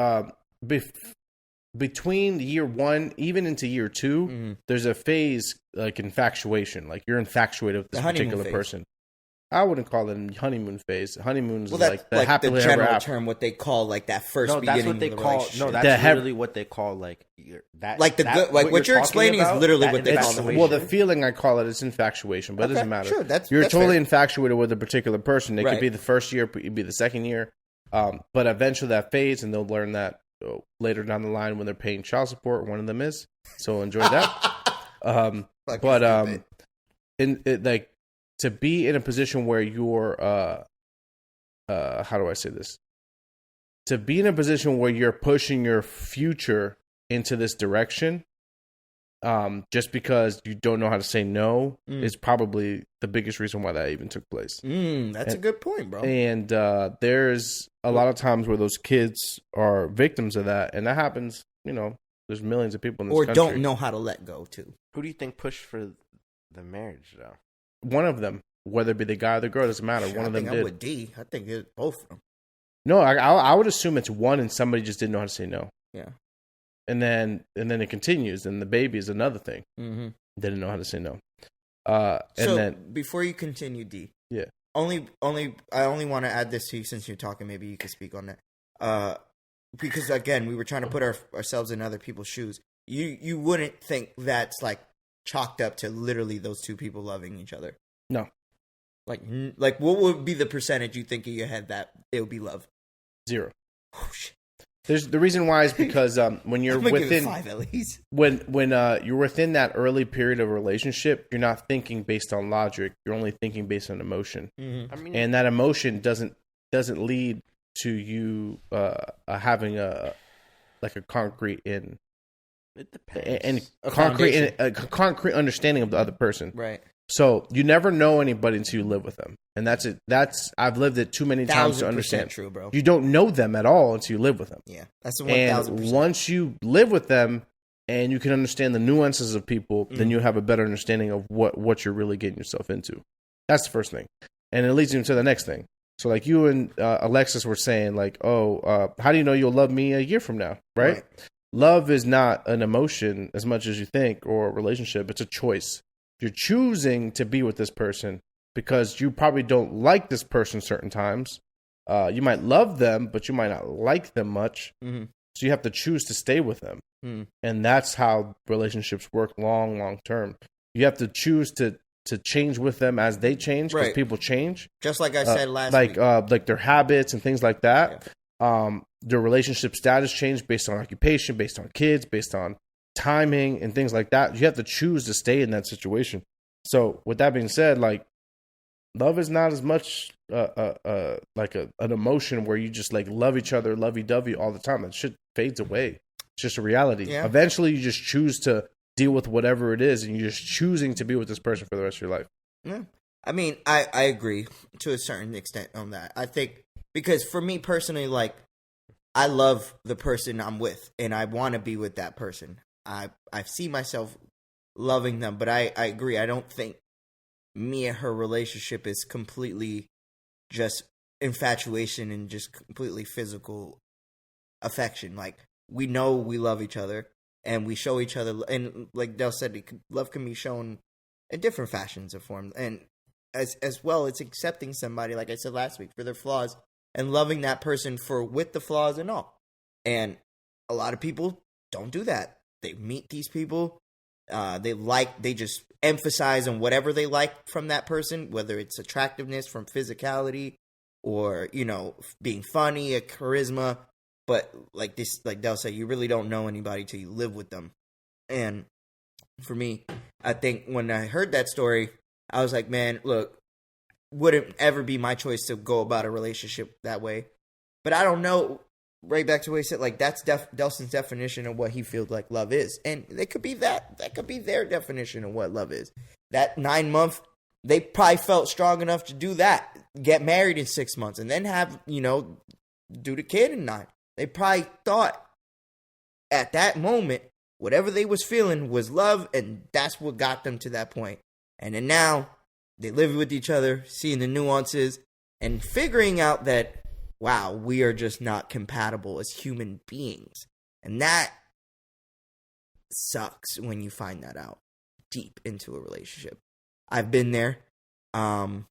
between year one, even into year two, there's a phase like infatuation. Like you're infatuated with this particular person. I wouldn't call it a honeymoon phase. Honeymoon's like the happily the general ever after. term, what they call like that first beginning. That's what they of the call. relationship. No, that's literally what they call like that. Like what you're explaining is literally what they call it. Well, the feeling I call it is infatuation, but it doesn't matter. Sure, that's totally fair. Infatuated with a particular person. It could be the first year, it could be the second year, but eventually that fades, and they'll learn that later down the line when they're paying child support. One of them is, so enjoy that. To be in a position where you're how do I say this? To be in a position where you're pushing your future into this direction, just because you don't know how to say no is probably the biggest reason why that even took place. That's a good point, bro. And there's a lot of times where those kids are victims of that, and that happens. You know, there's millions of people in this country. Or don't know how to let go too. Who do you think pushed for the marriage though? One of them, whether it be the guy or the girl, doesn't matter. One of them did. I'm with D. I think it's both of them. No, I would assume it's one, and somebody just didn't know how to say no. Yeah. And then it continues, and the baby is another thing. Mm-hmm. Didn't know how to say no. Before you continue, D. Yeah. I only want to add this to you since you're talking. Maybe you could speak on that. Because again, we were trying to put ourselves in other people's shoes. You wouldn't think that's like chalked up to literally those two people loving each other. No. Like what would be the percentage you think in your head that it would be love? 0. Oh shit. There's the reason why is because when you're within 5 at least. when you're within that early period of a relationship, you're not thinking based on logic. You're only thinking based on emotion. I mean, And that emotion doesn't lead to you having a concrete it depends. and a concrete understanding of the other person. Right. So you never know anybody until you live with them, and that's it. I've lived it too many times to understand. True, bro. You don't know them at all until you live with them. Yeah, that's the 1,000%. 1,000%. And once you live with them and you can understand the nuances of people, then you have a better understanding of what you're really getting yourself into. That's the first thing, and it leads you into the next thing. So, like you and Alexis were saying, like, how do you know you'll love me a year from now, right? Love is not an emotion as much as you think, or a relationship. It's a choice. You're choosing to be with this person because you probably don't like this person certain times. You might love them, but you might not like them much. Mm-hmm. So you have to choose to stay with them. Mm-hmm. And that's how relationships work long term. You have to choose to change with them as they change, because people change. Just like I said last week. Like their habits and things like that. Yeah. Their relationship status change based on occupation, based on kids, based on timing and things like that. You have to choose to stay in that situation. So with that being said, like, love is not as much like an emotion where you just like love each other, lovey-dovey all the time. That shit fades away. It's just a reality. Yeah. Eventually you just choose to deal with whatever it is, and you're just choosing to be with this person for the rest of your life. Yeah. I mean, I agree to a certain extent on that. I think because for me personally, like, I love the person I'm with and I want to be with that person. I see myself loving them, but I agree. I don't think me and her relationship is completely just infatuation and just completely physical affection. Like, we know we love each other and we show each other. And like Del said, love can be shown in different fashions or forms. And as well, it's accepting somebody, like I said last week, for their flaws and loving that person with the flaws and all. And a lot of people don't do that. They meet these people. They just emphasize on whatever they like from that person, whether it's attractiveness from physicality or, being funny, a charisma. But like Del said, you really don't know anybody till you live with them. And for me, I think when I heard that story, I was like, man, look, wouldn't ever be my choice to go about a relationship that way. But I don't know. Right back to what he said, like, that's Delson's definition of what he feels like love is. And it could be that could be their definition of what love is. That 9 month, they probably felt strong enough to do that. Get married in 6 months and then have, do the kid in 9. They probably thought at that moment, whatever they was feeling was love, and that's what got them to that point. And then now they live with each other, seeing the nuances and figuring out that, wow, we are just not compatible as human beings. And that sucks when you find that out deep into a relationship. I've been there. Not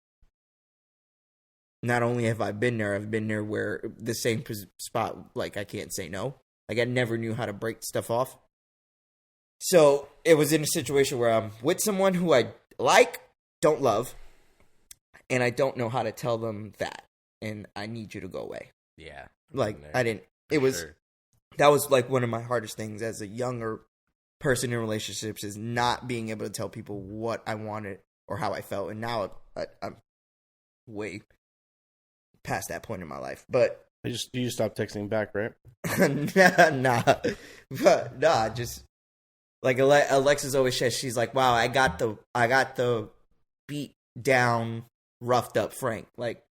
only have I been there, I've been there where the same spot, like, I can't say no. Like, I never knew how to break stuff off. So it was in a situation where I'm with someone who I like, don't love, and I don't know how to tell them that. And I need you to go away. Yeah. Like, I didn't, it was, that was like one of my hardest things as a younger person in relationships, is not being able to tell people what I wanted or how I felt. And now I'm way past that point in my life. But you stopped texting back, right? Nah, just like Alexis always says, she's like, wow, I got the beat down, roughed up Frank. Like,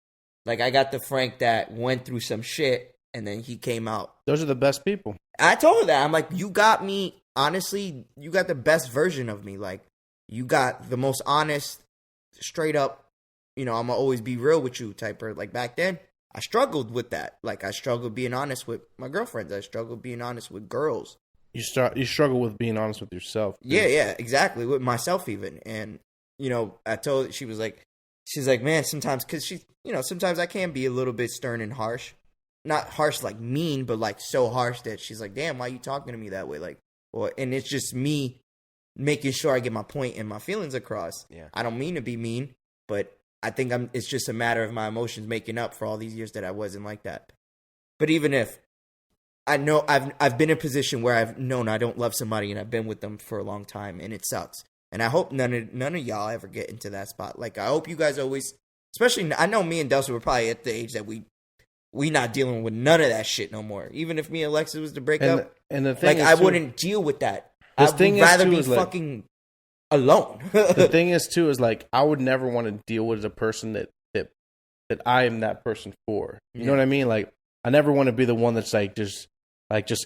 I got the Frank that went through some shit, and then he came out. Those are the best people. I told her that. I'm like, you got me, honestly, you got the best version of me. Like, you got the most honest, straight up, I'm going to always be real with you type of, like, back then, I struggled with that. Like, I struggled being honest with my girlfriends. I struggled being honest with girls. You struggle with being honest with yourself. Dude. Yeah, exactly. With myself even. And, I told her, she's like, man, sometimes, because sometimes I can be a little bit stern and harsh. Not harsh like mean, but like so harsh that she's like, damn, why are you talking to me that way? Like, and it's just me making sure I get my point and my feelings across. Yeah. I don't mean to be mean, but I think it's just a matter of my emotions making up for all these years that I wasn't like that. But even if I know I've been in a position where I've known I don't love somebody and I've been with them for a long time and it sucks. And I hope none of y'all ever get into that spot. Like I hope you guys always, especially I know me and Delson were probably at the age that we not dealing with none of that shit no more. Even if me and Alexis was to break up, and the thing like I wouldn't deal with that. I would rather be fucking alone. The thing is too is like I would never want to deal with a person that I am that person for. You know what I mean? Like I never want to be the one that's just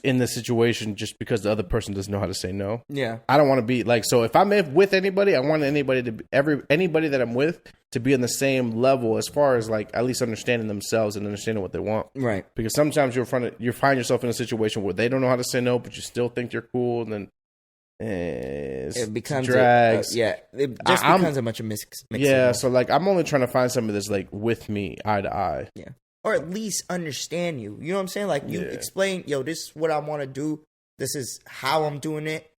in the situation just because the other person doesn't know how to say no. Yeah. I don't want to be like, so if I'm with anybody, I want anybody that I'm with to be on the same level as far as like at least understanding themselves and understanding what they want. Right. Because sometimes you find yourself in a situation where they don't know how to say no, but you still think you're cool, and then it becomes drags. It just becomes a bunch of mix. Yeah. So like I'm only trying to find somebody that's like with me eye to eye. Yeah. Or at least understand you. You know what I'm saying? Like, you explain, yo, this is what I want to do. This is how I'm doing it.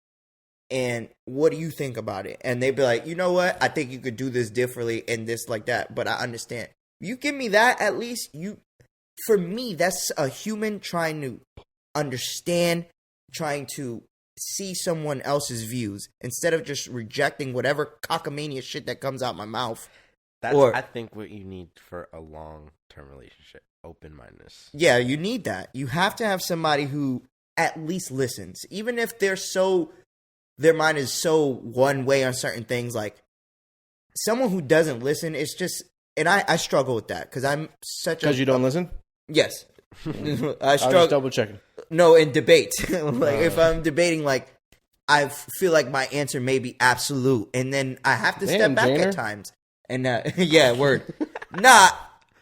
And what do you think about it? And they'd be like, you know what? I think you could do this differently and this like that. But I understand. You give me that, at least, for me, that's a human trying to understand, trying to see someone else's views instead of just rejecting whatever cockamania shit that comes out my mouth. That's, I think, what you need for a long-term relationship. Open-mindedness. Yeah, you need that. You have to have somebody who at least listens. Even if their mind is so one way on certain things. Like, someone who doesn't listen, it's just... And I struggle with that, because I'm such a... Because you don't listen? Yes. I struggle... I was just double-checking. No, in debate. Like, if I'm debating, like, I feel like my answer may be absolute. And then I have to step back at times. And yeah, word. Nah,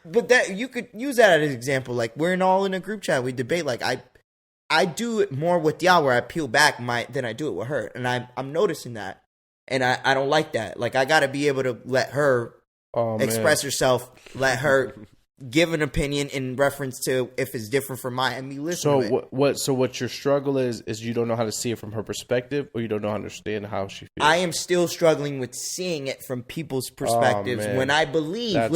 but that you could use that as an example. Like we're all in a group chat, we debate. Like I do it more with y'all where I peel back than I do it with her, and I'm noticing that, and I don't like that. Like I got to be able to let her express herself, let her give an opinion in reference to if it's different from mine, and me listen. So what your struggle is you don't know how to see it from her perspective, or you don't know how to understand how she feels. I am still struggling with seeing it from people's perspectives. When I believe,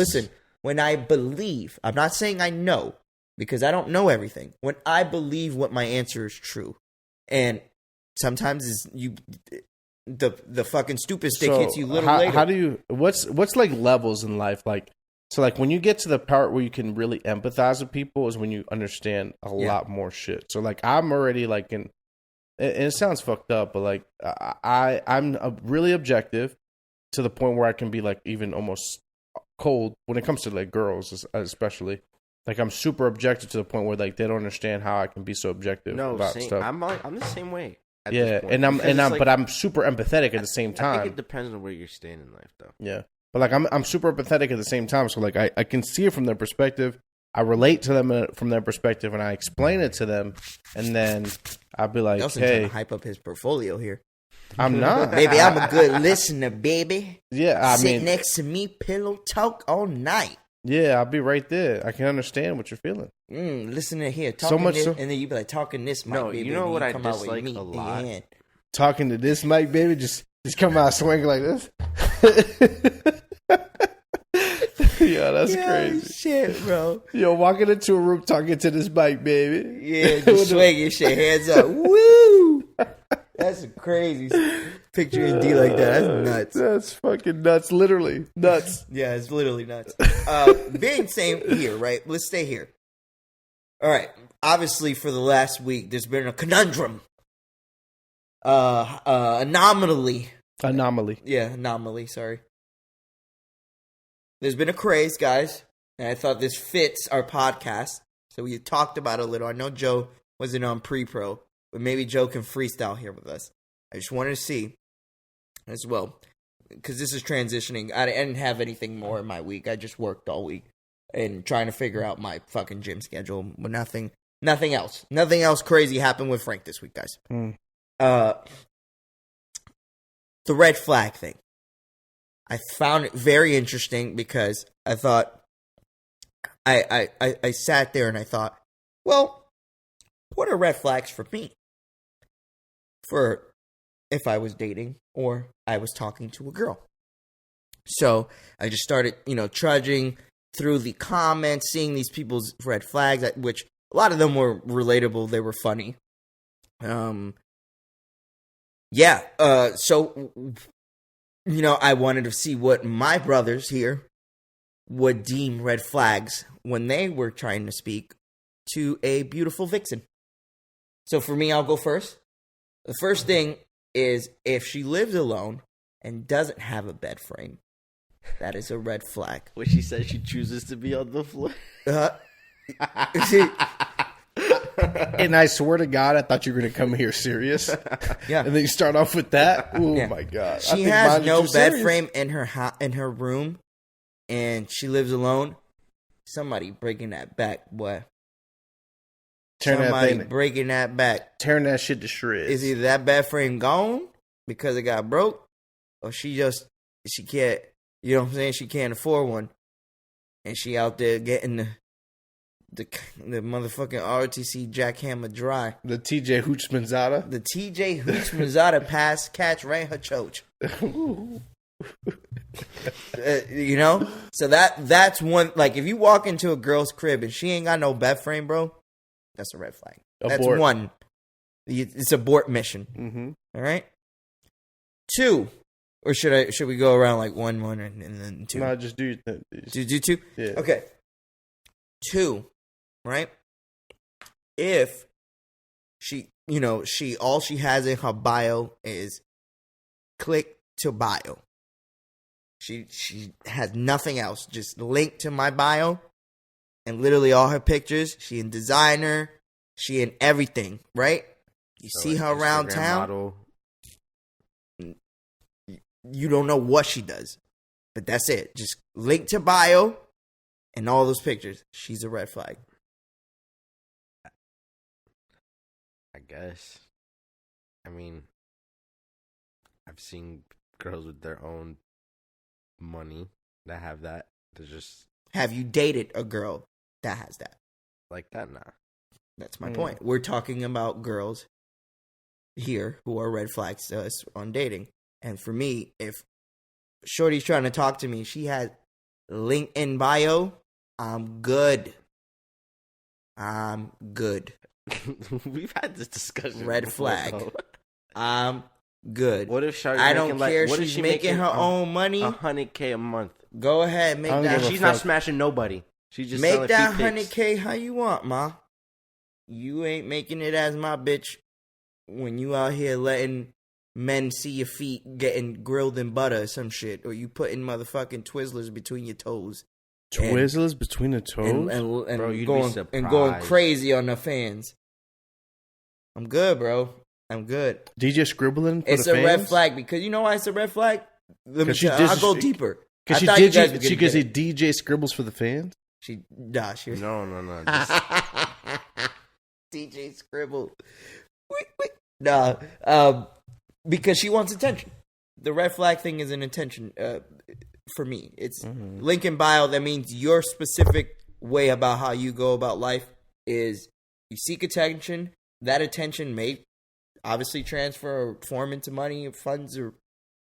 when I believe, I'm not saying I know, because I don't know everything. When I believe what my answer is true, and sometimes the fucking stupid stick hits you later. How do you? What's like levels in life like? So, like, when you get to the part where you can really empathize with people is when you understand a lot more shit. So, like, I'm already, like, and it sounds fucked up, but, like, I'm really objective to the point where I can be, like, even almost cold when it comes to, like, girls especially. Like, I'm super objective to the point where, like, they don't understand how I can be so objective about stuff. I'm the same way. Yeah, but I'm super empathetic at the same time. I think it depends on where you're staying in life, though. Yeah. But, like, I'm super empathetic at the same time. So, like, I can see it from their perspective. I relate to them from their perspective, and I explain it to them. And then I'll be like, Nelson's trying to hype up his portfolio here. I'm not. Baby, I'm a good listener, baby. Yeah, Sit next to me, pillow talk all night. Yeah, I'll be right there. I can understand what you're feeling. Listen to here. Talking so much this, and then you be like, talking this mic, baby. You know what I dislike a lot? Talking to this mic, baby, just come out swinging like this. Yo, that's crazy. Shit, bro. Yo, walking into a room talking to this mic, baby. Yeah, just swinging shit, hands up. Woo! That's crazy. Picture D like that. That's nuts. That's fucking nuts. Literally nuts. Yeah, it's literally nuts. Being same here, right? Let's stay here. All right. Obviously, for the last week, there's been a conundrum. Anomaly. Yeah, anomaly. Sorry. There's been a craze, guys, and I thought this fits our podcast. So we talked about it a little. I know Joe wasn't on pre-pro, but maybe Joe can freestyle here with us. I just wanted to see as well, because this is transitioning. I didn't have anything more in my week. I just worked all week and trying to figure out my fucking gym schedule. But nothing else. Nothing else crazy happened with Frank this week, guys. The red flag thing. I found it very interesting because I thought, I sat there and I thought, well, what are red flags for me? For if I was dating or I was talking to a girl. So I just started, trudging through the comments, seeing these people's red flags, which A lot of them were relatable. They were funny. Yeah. So, I wanted to see what my brothers here would deem red flags when they were trying to speak to a beautiful vixen. So for me, I'll go first. The first thing is if she lives alone and doesn't have a bed frame, that is a red flag. When she says she chooses to be on the floor. And I swear to God, I thought you were going to come here serious. Yeah. And then you start off with that. Oh, my God. She has no bed frame in her room, and she lives alone. Somebody breaking that back, boy. Breaking that back. Tearing that shit to shreds. Is either that bed frame gone because it got broke, or she can't, you know what I'm saying? She can't afford one. And she out there getting the motherfucking ROTC jackhammer dry. The TJ Hooch Manzata. The TJ Hooch Manzata pass catch right in her choach. So that's one. Like, if you walk into a girl's crib and she ain't got no bed frame, bro, that's a red flag. Abort. That's one. It's abort mission. Mm-hmm. All right. 2, or should we go around like one and then 2? No, just do. Do 2. Yeah. Okay. 2. Right. If she all she has in her bio is click to bio. She has nothing else. Just link to my bio, and literally all her pictures. She in designer. She in everything. Right. You see her around town. Model. You don't know what she does, but that's it. Just link to bio and all those pictures. She's a red flag. I guess. I mean, I've seen girls with their own money that have that. They're just. Have you dated a girl that has that? Like that? Nah. That's my point. We're talking about girls here who are red flags to us on dating. And for me, if Shorty's trying to talk to me, she has LinkedIn bio, I'm good. We've had this discussion. Red before, flag. though. I'm good. What if I don't care if she's making her own money. $100K a month. Go ahead, make that. She's not smashing nobody. She's just make that $100K how you want, ma. You ain't making it as my bitch when you out here letting men see your feet getting grilled in butter or some shit, or you putting motherfucking Twizzlers between your toes. Twizzlers between the toes? And bro, going crazy on the fans. I'm good, bro. I'm good. DJ scribbling for it's the fans? It's a red flag because you know why it's a red flag? I'll go deeper. Because she DJ scribbles for the fans? No. DJ scribble. Because she wants attention. The red flag thing is an attention for me. It's link in bio. That means your specific way about how you go about life is you seek attention. That attention may obviously transfer or form into money or funds or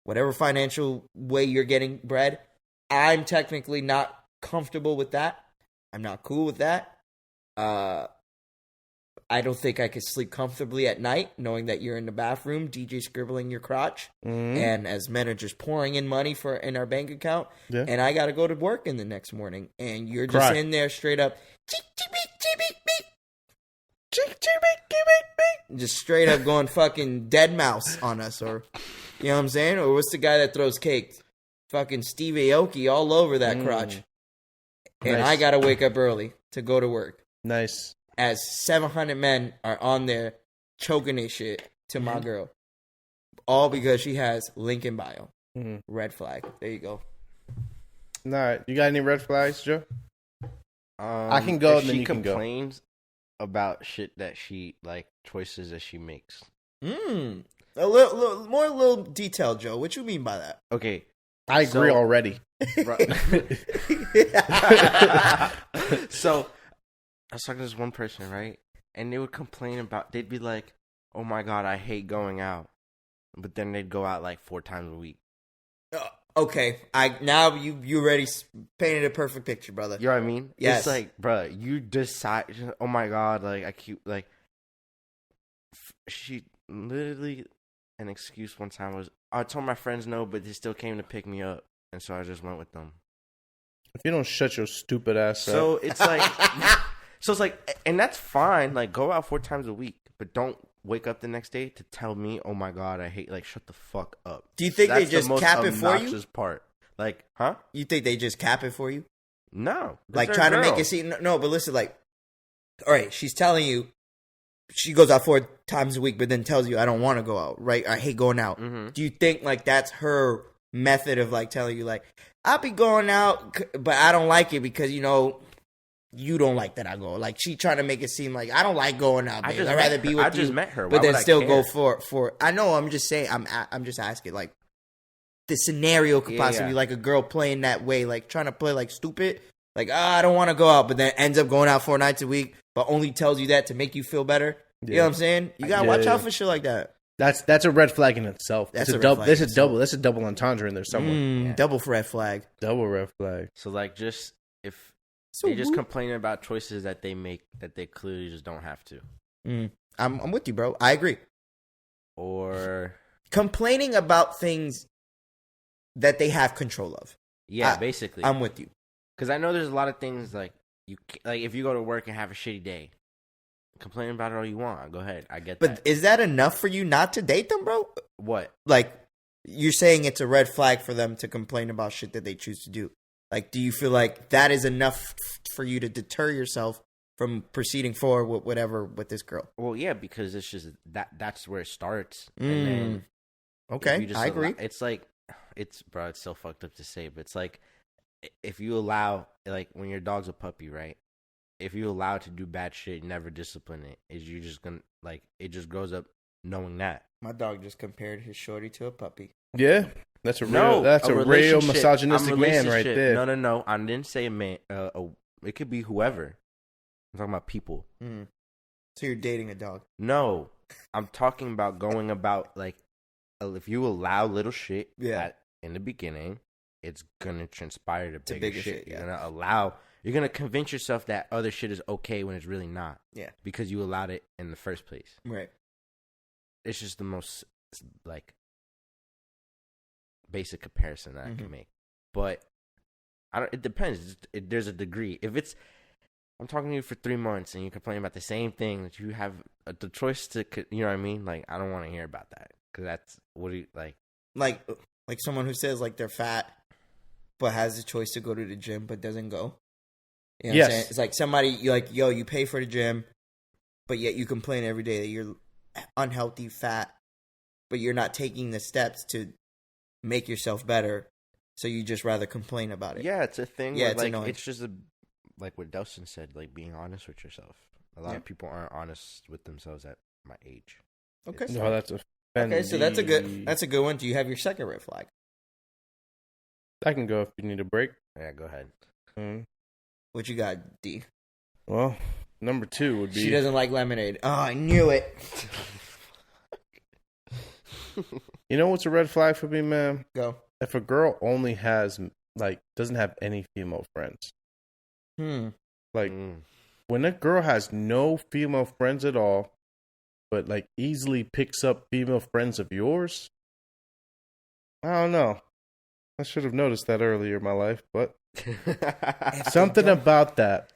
whatever financial way you're getting bread. I'm technically not comfortable with that. I'm not cool with that. I don't think I could sleep comfortably at night knowing that you're in the bathroom DJ scribbling your crotch and as men are just pouring in money in our bank account and I got to go to work in the next morning and you're just in there straight up just straight up going fucking dead mouse on us, or you know what I'm saying? Or what's the guy that throws cakes? Fucking Steve Aoki all over that crotch. And I got to wake up early to go to work. Nice. As 700 men are on there choking their shit to my girl. All because she has link in bio. Red flag. There you go. All right. You got any red flags, Joe? I can go and then you can go. She complains about shit that she, like, choices that she makes. A little detail, Joe. What you mean by that? Okay. I agree already. So, I was talking to this one person, right? And they would complain about, they'd be like, oh my God, I hate going out. But then they'd go out like 4 times a week. Okay, now you already painted a perfect picture, brother. You know what I mean? Yes. It's like, bro, you decide. Oh my god, like I keep like. She literally, an excuse one time was, I told my friends no, but they still came to pick me up, and so I just went with them. If you don't shut your stupid ass up. So it's like, and that's fine. Like, go out 4 times a week, but don't wake up the next day to tell me, oh my god, I hate. Like, shut the fuck up. Do you think That's they just the most cap it for you? obnoxious part. Like, huh? You think they just cap it for you? No. Like trying to make it seem no, but listen, like, all right, she's telling you she goes out 4 times a week, but then tells you I don't want to go out, right? I hate going out. Mm-hmm. Do you think like that's her method of like telling you like I'll be going out, but I don't like it because you don't like that I go. Like she trying to make it seem like I don't like going out. Babe. I'd rather be with you. I just met her, but why then would still I go care? for. I know. I'm just saying. I'm just asking. Like the scenario could possibly be like a girl playing that way, like trying to play like stupid. Like I don't want to go out, but then ends up going out 4 nights a week, but only tells you that to make you feel better. Yeah. You know what I'm saying? You gotta watch out for shit like that. That's a red flag in itself. That's a double. That's a double entendre in there somewhere. Double red flag. Double red flag. So like, just if they just complaining about choices that they make that they clearly just don't have to. I'm with you, bro. I agree. Or complaining about things that they have control of. Yeah, basically. I'm with you. Because I know there's a lot of things like if you go to work and have a shitty day, complain about it all you want. Go ahead, I get that. But is that enough for you not to date them, bro? What? Like you're saying it's a red flag for them to complain about shit that they choose to do. Like, do you feel like that is enough for you to deter yourself from proceeding forward with whatever with this girl? Well, yeah, because it's just that's where it starts. And then okay, I agree. It's like it's so fucked up to say, but it's like if you allow, like when your dog's a puppy, right? If you allow it to do bad shit, never discipline it, is you just gonna like it just grows up knowing that. My dog just compared his shorty to a puppy. Yeah. That's a real misogynistic man right there. No. I didn't say a man. It could be whoever. I'm talking about people. So you're dating a dog? No, I'm talking about going about like if you allow little shit in the beginning, it's gonna transpire to bigger shit. You're gonna convince yourself that other shit is okay when it's really not. Yeah, because you allowed it in the first place. Right. It's just the most like basic comparison that I can make, but it depends. There's a degree. If it's, I'm talking to you for 3 months and you complain about the same thing that you have the choice to, you know what I mean? Like, I don't want to hear about that because that's what do you like? Like someone who says like they're fat, but has the choice to go to the gym but doesn't go. You know what I'm saying? It's like somebody you're like, yo, you pay for the gym, but yet you complain every day that you're unhealthy, fat, but you're not taking the steps to make yourself better, so you just rather complain about it. Yeah, it's a thing. Yeah, where, it's like annoying. it's just like what Delson said, like being honest with yourself. A lot of people aren't honest with themselves at my age. Okay, no, that's offending. Okay, so that's a good one. Do you have your second red flag? I can go if you need a break. Yeah, go ahead. What you got, D? Well, number 2 would be she doesn't like lemonade. Oh, I knew it. You know what's a red flag for me, man? Go. If a girl only has, like, doesn't have any female friends. Like, when a girl has no female friends at all, but, like, easily picks up female friends of yours, I don't know. I should have noticed that earlier in my life, but something about that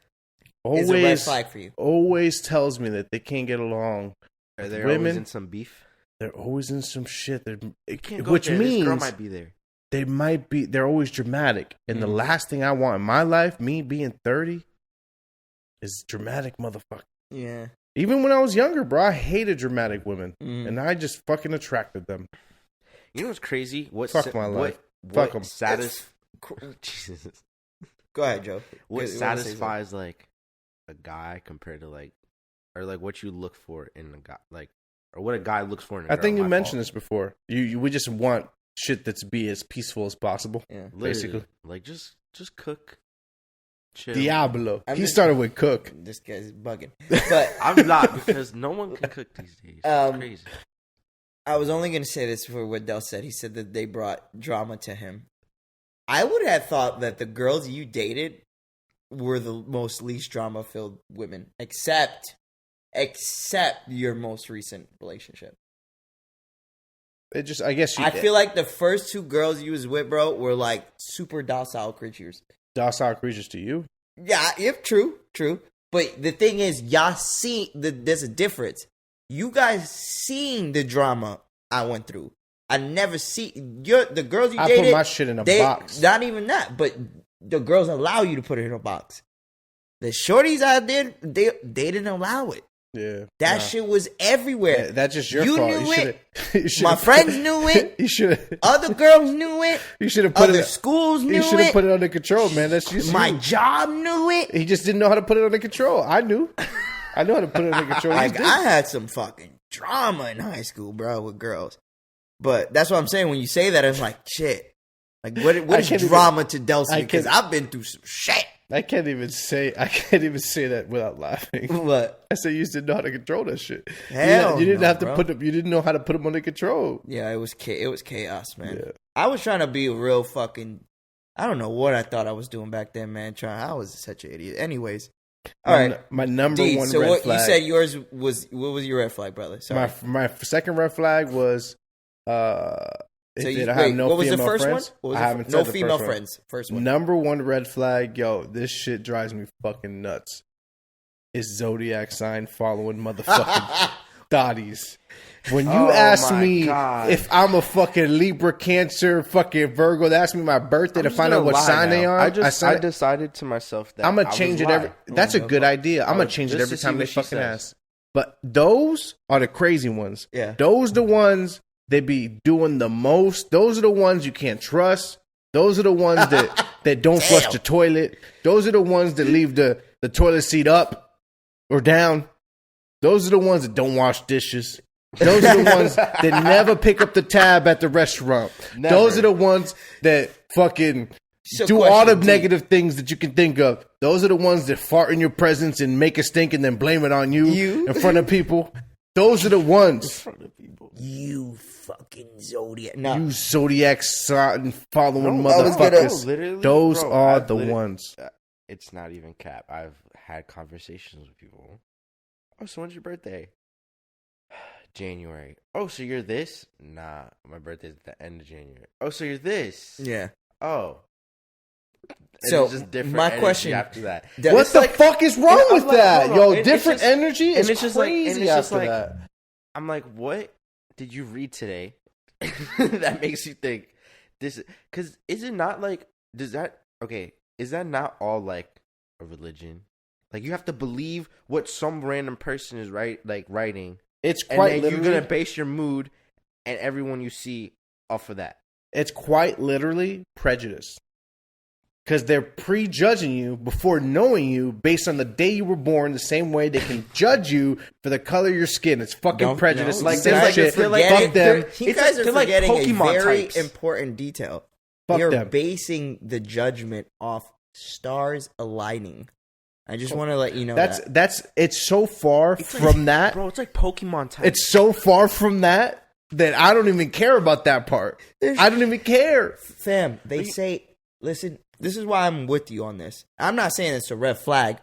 is a red flag for you. Always tells me that they can't get along. Are they women always in some beef? They're always in some shit. Which means this girl might be there. They're always dramatic. And the last thing I want in my life, me being 30, is dramatic motherfucker. Yeah. Even when I was younger, bro, I hated dramatic women. And I just fucking attracted them. You know what's crazy? Fuck my life. Fuck them. Jesus. Go ahead, Joe. What satisfies like a guy compared to like, or like what you look for in a guy, like, or what a guy looks for in a girl? I think you mentioned this before. We just want shit that's be as peaceful as possible. Yeah, basically. Like just cook. Chill. Diablo. He started with cook. This guy's bugging. But I'm not, because no one can cook these days. It's crazy. I was only going to say this for what Del said. He said that they brought drama to him. I would have thought that the girls you dated were the most least drama-filled women, except your most recent relationship. It just, I guess, I feel like the first 2 girls you was with, bro, were like super docile creatures. Docile creatures to you? Yeah, true. But the thing is, y'all see, there's a difference. You guys seen the drama I went through. I never see the girls you dated. I put my shit in a box. Not even that, but the girls allow you to put it in a box. The shorties out there, they didn't allow it. Yeah, that shit was everywhere. Yeah, that's just your you fault. Knew it. My friends knew it. You should. Other girls knew it. You should have put Other it. schools knew it. You should have put it under control, man. That's just my job knew it. He just didn't know how to put it under control. I knew. I know how to put it under control. Like, I had some fucking drama in high school, bro, with girls. But that's what I'm saying. When you say that, it's like, shit. Like, what is drama to Delson? Because I've been through some shit. I can't even say that without laughing. What? I said you just didn't know how to control that shit. Hell, you didn't have to bro. you didn't know how to put them under control. Yeah, it was chaos, man. Yeah. I was trying to be a real fucking. I don't know what I thought I was doing back then, man. I was such an idiot. Anyways, all right. My number one so red what, flag. You said yours was what was your red flag, brother? Sorry. My second red flag was So I have no what was the female first friends. one? I haven't no said the female first one. friends. First one. Number one red flag, yo, this shit drives me fucking nuts. Is zodiac sign following motherfucking thotties. When you ask me if I'm a fucking Libra, Cancer, fucking Virgo, they ask me my birthday to find out what sign they are. I decided to myself that I'm gonna change it every. That's a good idea. I'm gonna change it every time they fucking ask. But those are the crazy ones. Yeah, those the ones. They be doing the most. Those are the ones you can't trust. Those are the ones that don't flush the toilet. Those are the ones that leave the toilet seat up or down. Those are the ones that don't wash dishes. Those are the ones that never pick up the tab at the restaurant. Never. Those are the ones that fucking do all the negative things that you can think of. Those are the ones that fart in your presence and make a stink and then blame it on you in front of people. Those are the ones. In front of people. You fucking zodiac. No. You zodiac sign following motherfuckers. Those are the ones. It's not even cap. I've had conversations with people. Oh, so when's your birthday? January. Oh, so you're this? Nah, my birthday's at the end of January. Oh, so you're this? Yeah. Oh. And so just different my question after that. What the fuck is wrong with that? Yo, different energy is it's just crazy like, after that. I'm like, what did you read today that makes you think this? Because is it not like, is that not all like a religion? Like you have to believe what some random person is writing. It's quite and then literally, you're gonna base your mood and everyone you see off of that. It's quite literally prejudice. Because they're prejudging you before knowing you based on the day you were born, the same way they can judge you for the color of your skin. It's fucking prejudice. Like shit. Fuck them. You guys are forgetting Pokemon a very types. important detail. Fuck You're them. basing the judgment off stars aligning. I just want to let you know it's so far from that. Bro, it's like Pokemon types. It's so far from that I don't even care about that part. I don't even care. Fam, they say, listen, this is why I'm with you on this. I'm not saying it's a red flag,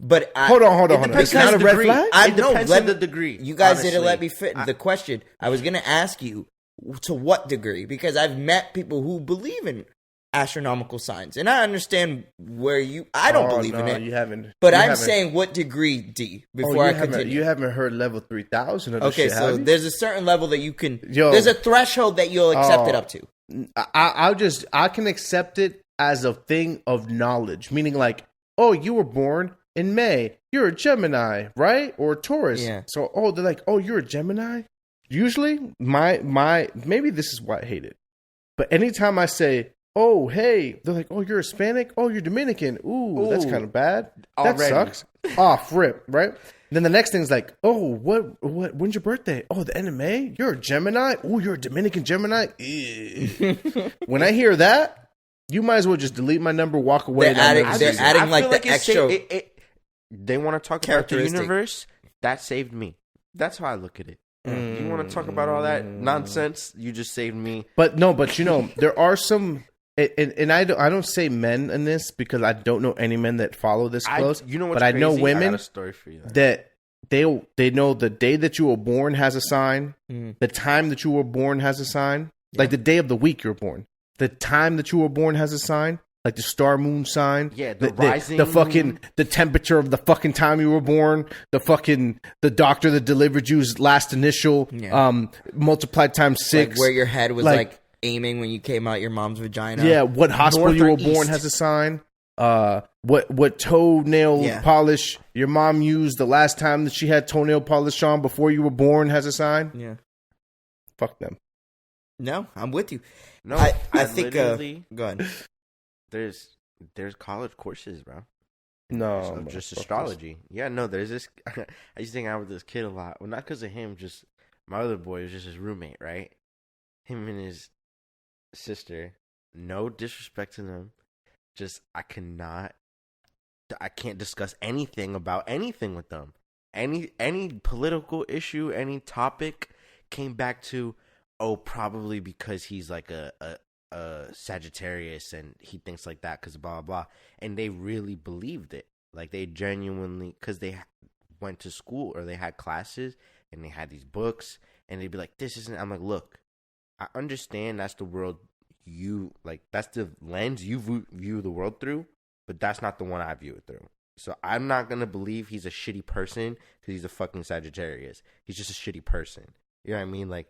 but hold on. It's not a red flag? I know. Depends on the degree. You guys didn't let me fit the question. I was going to ask you to what degree, because I've met people who believe in astronomical signs, and I understand where I don't believe in it. You haven't. But I'm saying what degree, D, before I continue. You haven't heard level 3000 of this shit, so have you? there's a certain level that you can. There's a threshold that you'll accept it up to. I can accept it as a thing of knowledge, meaning like, oh, you were born in May. You're a Gemini, right? Or a Taurus. Yeah. So, they're like, oh, you're a Gemini? Usually, maybe this is why I hate it. But anytime I say, oh, hey, they're like, oh, you're Hispanic? Oh, you're Dominican. Ooh, that's kind of bad. Already. That sucks. Off rip, right? Then the next thing's like, oh, when's your birthday? Oh, the end of May? You're a Gemini? Oh, you're a Dominican Gemini? When I hear that, you might as well just delete my number, walk away. They're adding like the extra. They want to talk about the universe. That saved me. That's how I look at it. You want to talk about all that nonsense? You just saved me. But you know, there are some and I don't say men in this because I don't know any men that follow this close. You know what's but I know crazy? women I got a story for you, that they know the day that you were born has a sign, the time that you were born has a sign, like the day of the week you were born, the time that you were born has a sign. Like the star moon sign, the rising, the fucking the temperature of the fucking time you were born, the doctor that delivered you's last initial, multiplied times 6, like where your head was like aiming when you came out your mom's vagina. Yeah, what hospital you were born has a sign. What toenail polish your mom used the last time that she had toenail polish on before you were born has a sign. Yeah, fuck them. No, I'm with you. No, I think. Go ahead. There's college courses, bro. No, so just astrology. Yeah, no, there's this. I used to hang out with this kid a lot. Well, not because of him, just my other boy was just his roommate, right? Him and his sister. No disrespect to them. Just I can't discuss anything about anything with them. Any political issue, any topic came back to, probably because he's like a Sagittarius and he thinks like that because blah, blah, blah. And they really believed it. Like they genuinely, because they went to school or they had classes and they had these books and they'd be like, this isn't, I'm like, look, I understand that's the world that's the lens you view the world through, but that's not the one I view it through. So I'm not going to believe he's a shitty person because he's a fucking Sagittarius. He's just a shitty person. You know what I mean? Like,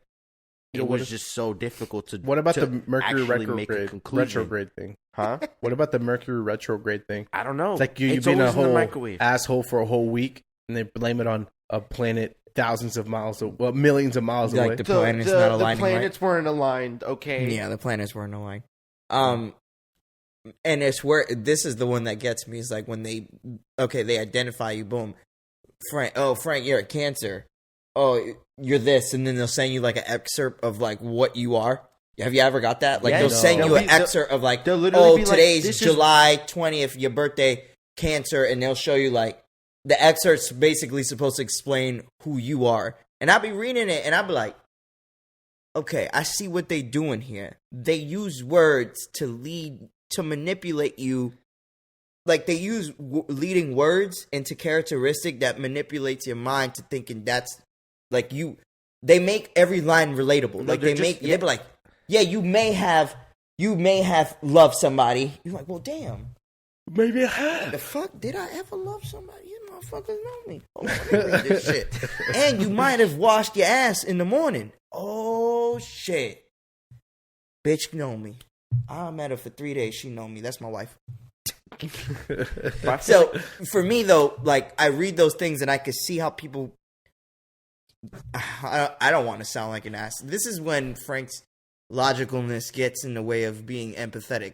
it was just so difficult to. What about the Mercury retrograde thing? Huh? What about the Mercury retrograde thing? I don't know. It's like you've been a whole asshole for a whole week, and they blame it on a planet thousands of miles, millions of miles away. Like the planets not aligning. The planets weren't aligned. Okay. Yeah, the planets weren't aligned. And it's where this is the one that gets me. Is like when they identify you. Boom, Frank. Oh, Frank, you're a Cancer. Oh, you're this, and then they'll send you like an excerpt of like what you are. Have you ever got that? Like they'll send you an excerpt of like, today's July 20th, your birthday, Cancer, and they'll show you like the excerpt's basically supposed to explain who you are. And I'll be reading it, and I'll be like, okay, I see what they doing here. They use words to manipulate you. Like they use leading words into characteristic that manipulates your mind to thinking that's like you. They make every line relatable. Like they be like, yeah, you may have loved somebody. You're like, well, damn. Maybe I have. The fuck? Did I ever love somebody? You motherfuckers know me. Oh, let me read this shit. And you might have washed your ass in the morning. Oh, shit. Bitch know me. I met her for 3 days. She know me. That's my wife. So, for me, though, like, I read those things and I can see how people... I don't want to sound like an ass. This is when Frank's logicalness gets in the way of being empathetic.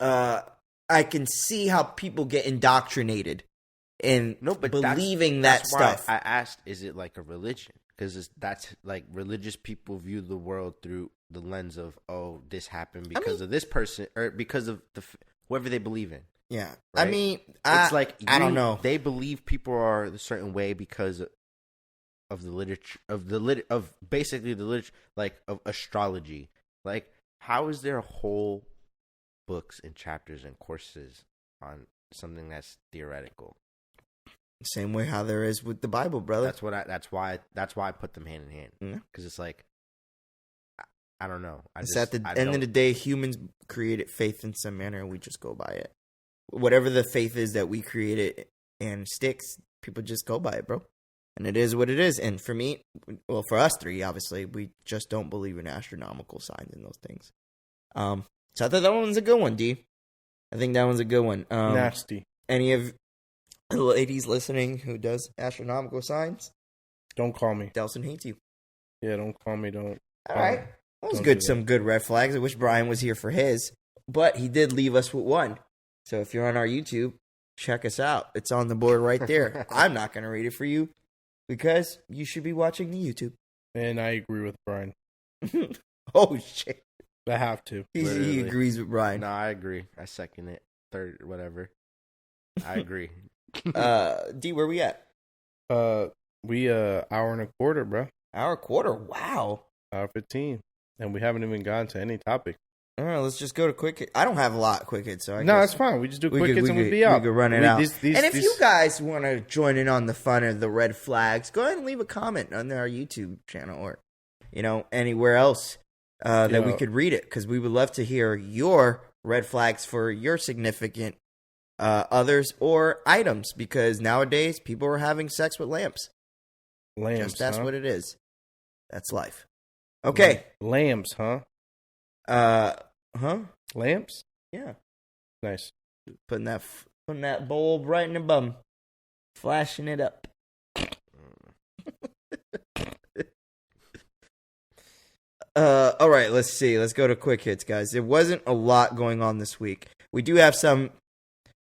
I can see how people get indoctrinated in believing that stuff. I asked, is it like a religion? Because that's like religious people view the world through the lens of, this happened because of this person or because of whoever they believe in. Yeah, right? I mean, it's like I don't know. They believe people are a certain way because of the literature of basically the literature, like of astrology. Like, how is there whole books and chapters and courses on something that's theoretical? Same way how there is with the Bible, brother. That's why I put them hand in hand, because it's like I don't know. At the end of the day, humans created faith in some manner, and we just go by it. Whatever the faith is that we created and sticks, people just go by it, bro. And it is what it is. And for me, well, for us three, obviously, we just don't believe in astronomical signs and those things. So I thought that one's a good one, D. I think that one's a good one. Nasty. Any of the ladies listening who does astronomical signs? Don't call me. Delson hates you. Yeah, don't call me. Don't. All right. That was good. Some good red flags. I wish Bryan was here for his. But he did leave us with one. So if you're on our YouTube, check us out. It's on the board right there. I'm not going to read it for you because you should be watching the YouTube. And I agree with Bryan. Oh, shit. I have to. He agrees with Bryan. No, I agree. I second it. Third, whatever. I agree. D, where we at? We hour and a quarter, bro. Hour quarter? Wow. Hour 15. And we haven't even gotten to any topic. All right, let's just go to quick hit. I don't have a lot of quick hits, so No, it's fine. We just do quick hits and we'll be out. We could run it out. And if you guys want to join in on the fun of the red flags, go ahead and leave a comment on our YouTube channel or, anywhere else that we could read it, because we would love to hear your red flags for your significant others or items, because nowadays people are having sex with lamps. That's what it is. That's life. Okay. Lamps, huh? Lamps? Yeah. Nice. Putting that bulb right in the bum. Flashing it up. All right, let's see. Let's go to quick hits, guys. There wasn't a lot going on this week. We do have some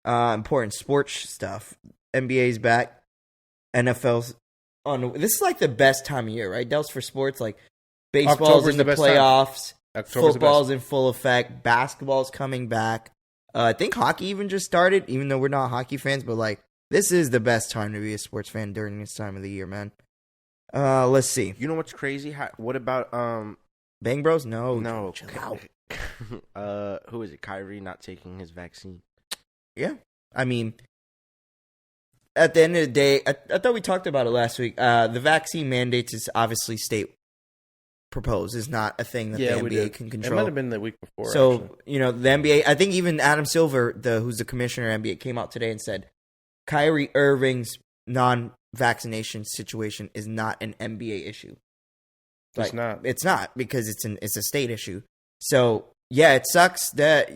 important sports stuff. NBA's back. NFL's on. This is like the best time of year, right? Dels, for sports, like baseball's in the playoffs. Football's in full effect. Basketball's coming back. I think hockey even just started, even though we're not hockey fans. But, like, this is the best time to be a sports fan during this time of the year, man. Let's see. You know what's crazy? What about Bang Bros? No. Chill out. Who is it? Kyrie not taking his vaccine. Yeah. I mean, at the end of the day, I thought we talked about it last week. The vaccine mandates is obviously state proposed. Is not a thing that the NBA can control. It might have been the week before. So, actually. The NBA, I think even Adam Silver, who's the commissioner of NBA, came out today and said Kyrie Irving's non-vaccination situation is not an NBA issue. It's not. It's not, because it's a state issue. So, yeah, it sucks that,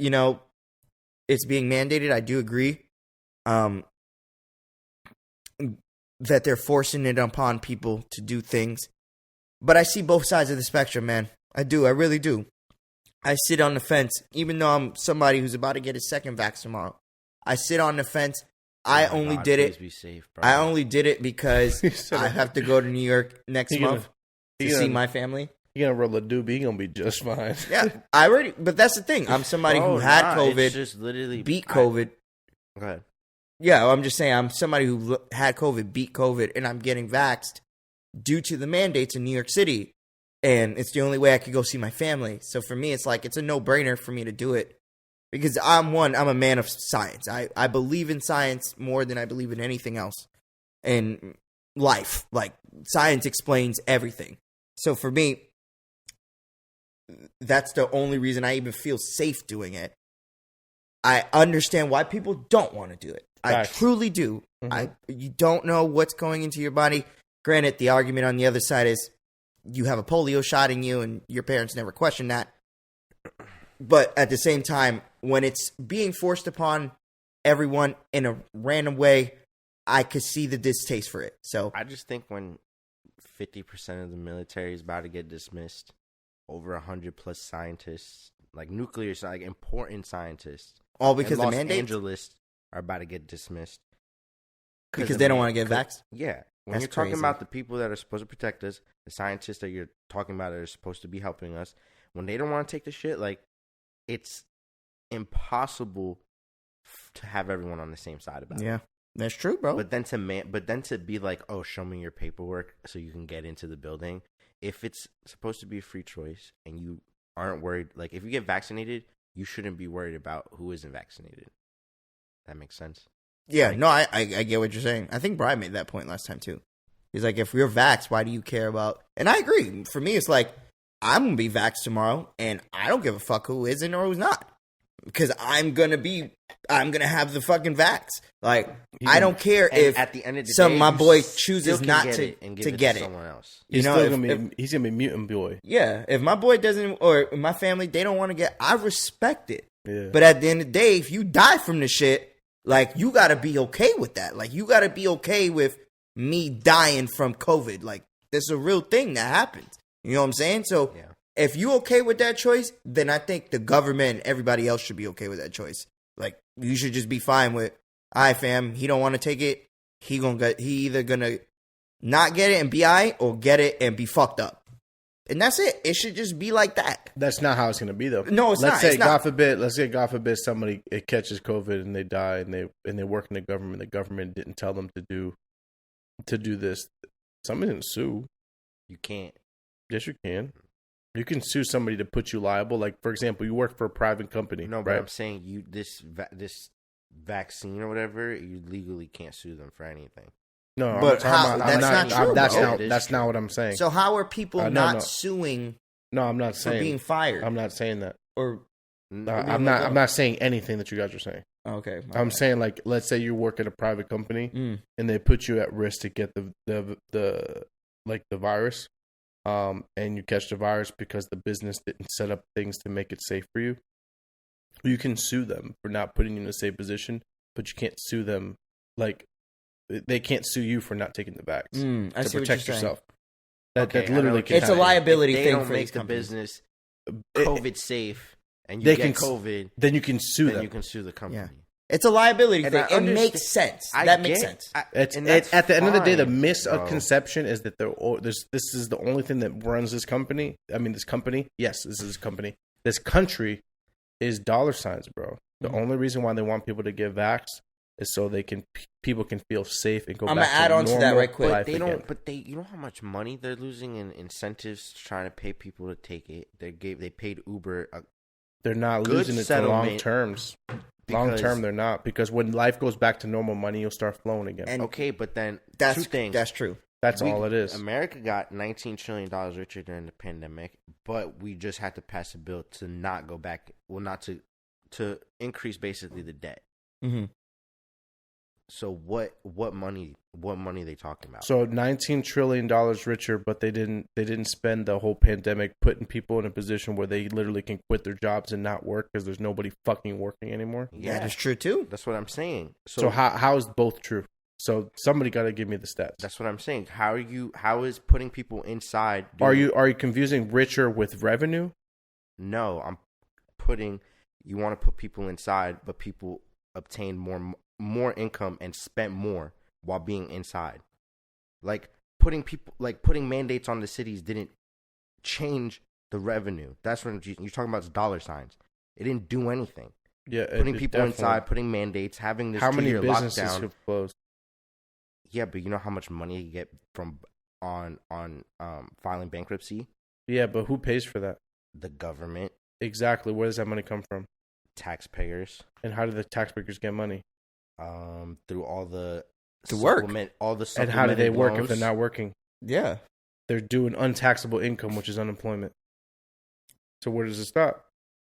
it's being mandated. I do agree that they're forcing it upon people to do things. But I see both sides of the spectrum, man. I do. I really do. I sit on the fence, even though I'm somebody who's about to get his second vax tomorrow. I sit on the fence. I only did it. Be safe, bro. I only did it because I have to go to New York next month to see my family. You're gonna roll a doobie. You're gonna be just fine. Yeah, but that's the thing. I'm somebody who had COVID, it's just literally beat COVID. Go ahead. Yeah, I'm just saying I'm somebody who had COVID, beat COVID, and I'm getting vaxxed due to the mandates in New York City. And it's the only way I could go see my family. So for me, it's like, it's a no-brainer for me to do it. Because I'm a man of science. I believe in science more than I believe in anything else in life. Like, science explains everything. So for me, that's the only reason I even feel safe doing it. I understand why people don't want to do it. I truly do. Mm-hmm. You don't know what's going into your body. Granted, the argument on the other side is you have a polio shot in you and your parents never questioned that. But at the same time, when it's being forced upon everyone in a random way, I could see the distaste for it. So I just think when 50% of the military is about to get dismissed, over 100 plus scientists, like nuclear, like important scientists, all because the Los mandates Angeles are about to get dismissed because they don't want to get vaxxed. Yeah, when you're talking about the people that are supposed to protect us, the scientists that you're talking about that are supposed to be helping us, when they don't want to take the shit, like, it's impossible to have everyone on the same side about it. Yeah, that's true, bro. But then to be like, oh, show me your paperwork so you can get into the building. If it's supposed to be a free choice and you aren't worried, like, if you get vaccinated, you shouldn't be worried about who isn't vaccinated. That makes sense. Yeah, no, I get what you're saying. I think Bryan made that point last time too. He's like, if you're vaxxed, why do you care about? And I agree. For me, it's like, I'm gonna be vaxxed tomorrow, and I don't give a fuck who isn't or who's not, because I'm gonna have the fucking vax. Like, I don't care if at the end of the day, my boy chooses not to get it. Someone else. He's he's gonna be mutant boy. Yeah, if my boy doesn't, or my family, they don't want to get, I respect it. Yeah. But at the end of the day, if you die from the shit, like, you gotta be okay with that. Like, you gotta be okay with me dying from COVID. Like, there's a real thing that happens. You know what I'm saying? So if you okay with that choice, then I think the government and everybody else should be okay with that choice. Like, you should just be fine with, all right, fam, he don't want to take it. He either gonna not get it and be all right, or get it and be fucked up. And that's it. It should just be like that. That's not how it's gonna be, though. No, it's not. Let's say, God forbid, somebody catches COVID and they die, and they work in the government. The government didn't tell them to do this. Somebody didn't sue. You can't. Yes, you can. You can sue somebody to put you liable. Like, for example, you work for a private company. No, but right? I'm saying this vaccine or whatever, you legally can't sue them for anything. No, but that's not true. That's not what I'm saying. So how are people not suing? No, I'm not saying for being fired. I'm not saying that. Or I'm not saying anything that you guys are saying. Okay, I'm saying, like, let's say you work at a private company and they put you at risk to get the virus, and you catch the virus because the business didn't set up things to make it safe for you. You can sue them for not putting you in a safe position, but you can't sue them. Like, they can't sue you for not taking the vax to protect yourself. That literally can it's happen. A liability if they thing don't for make the companies. business COVID safe, and you get COVID, then you can sue them. You can sue the company. Yeah. It's a liability And thing. It makes sense. That makes sense. At the end of the day, the misconception is that this is the only thing that runs this company. I mean, this company. Yes, this is a company. This country is dollar signs, bro. The only reason why they want people to get vax is so people can feel safe and go back to normal. I'm gonna add on to that right quick. You know how much money they're losing in incentives trying to pay people to take it. They paid Uber. They're not losing it to long terms. Long term, they're not, because when life goes back to normal, money will start flowing again. Okay, but then that's two things. That's true. That's all it is. America got $19 trillion richer during the pandemic, but we just had to pass a bill to not go back. Well, not to increase basically the debt. Mm-hmm. So what money are they talking about? So $19 trillion richer, but they didn't spend the whole pandemic putting people in a position where they literally can quit their jobs and not work because there's nobody fucking working anymore. Yeah, that's true too. That's what I'm saying. So how is both true? So somebody got to give me the stats. That's what I'm saying. How is putting people inside? Are you confusing richer with revenue? No, I'm putting. You want to put people inside, but people obtain more income and spent more while being inside. Like putting mandates on the cities didn't change the revenue. That's what you're talking about. Is dollar signs. It didn't do anything. Yeah, putting people inside, putting mandates, having this. How many businesses lockdown have closed? Yeah, but you know how much money you get from filing bankruptcy? Yeah, but who pays for that? The government. Exactly. Where does that money come from? Taxpayers. And how do the taxpayers get money? Through all the work. All the and how do they work if they're not working? Yeah, they're doing untaxable income, which is unemployment. So where does it stop?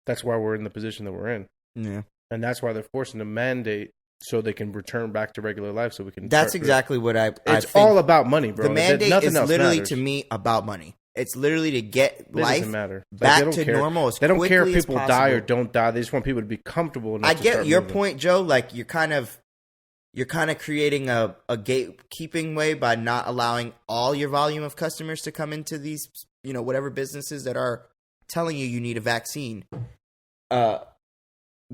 That's why we're in the position that we're in. Yeah, and that's why they're forcing a mandate so they can return back to regular life. So we can. That's exactly what I. It's all about money, bro. The mandate is literally to me about money. It's literally to get life back to normal as quickly as possible. They don't care if people die or don't die. They just want people to be comfortable. I get your point, Joe. Like you're kind of creating a gatekeeping way by not allowing all your volume of customers to come into these, whatever businesses that are telling you need a vaccine. But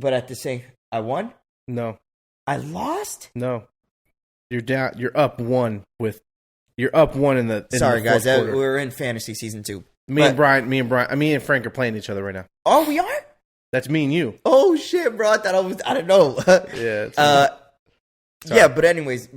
at the same, I won? No. I lost? No. You're down. You're up one You're up one in the. Sorry, guys. We're in fantasy season 2. Me and Frank are playing each other right now. Oh, we are? That's me and you. Oh shit, bro! I don't know. Yeah. Yeah, but anyways,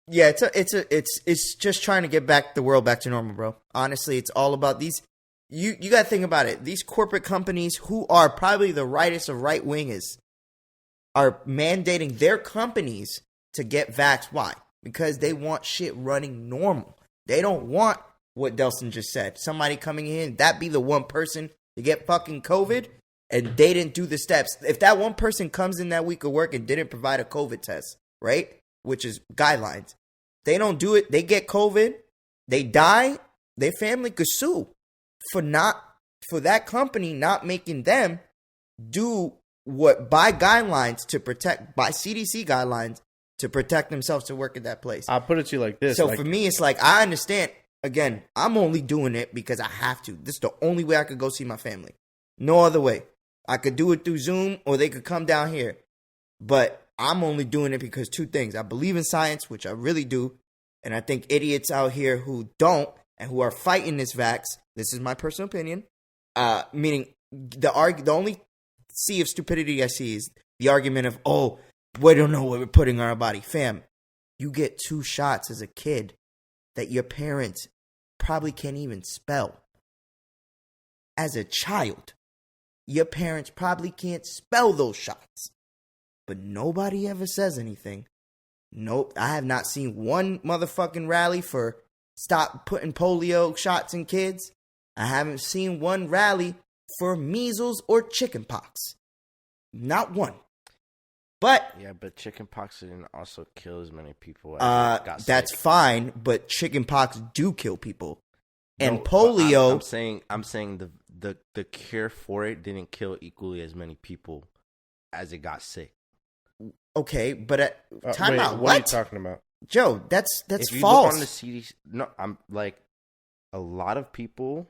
yeah, it's just trying to get the world back to normal, bro. Honestly, it's all about these. You got to think about it. These corporate companies, who are probably the rightest of right wingers, are mandating their companies to get vaxxed. Why? Because they want shit running normal. They don't want what Delson just said. Somebody coming in, that be the one person to get fucking COVID, and they didn't do the steps. If that one person comes in that week of work and didn't provide a COVID test, right, which is guidelines, they don't do it, they get COVID, they die, their family could sue for that company not making them do what by CDC guidelines to protect themselves to work at that place. I'll put it to you like this. So for me, it's like, I understand. Again, I'm only doing it because I have to. This is the only way I could go see my family. No other way. I could do it through Zoom or they could come down here. But I'm only doing it because 2 things. I believe in science, which I really do. And I think idiots out here who don't and who are fighting this vax, this is my personal opinion, meaning the only sea of stupidity I see is the argument of, oh, we don't know what we're putting on our body. Fam, you get 2 shots as a kid that your parents probably can't even spell. as a child, your parents probably can't spell those shots. But nobody ever says anything. Nope, I have not seen one motherfucking rally for stop putting polio shots in kids. I haven't seen one rally for measles or chickenpox. Not one. But yeah, but chickenpox didn't also kill as many people. As that's sick. Fine, but chickenpox do kill people, and No, polio. I'm saying the cure for it didn't kill equally as many people as it got sick. Okay, but time out. What are you talking about, Joe? That's if you false. look on the CDC, no, I'm like a lot of people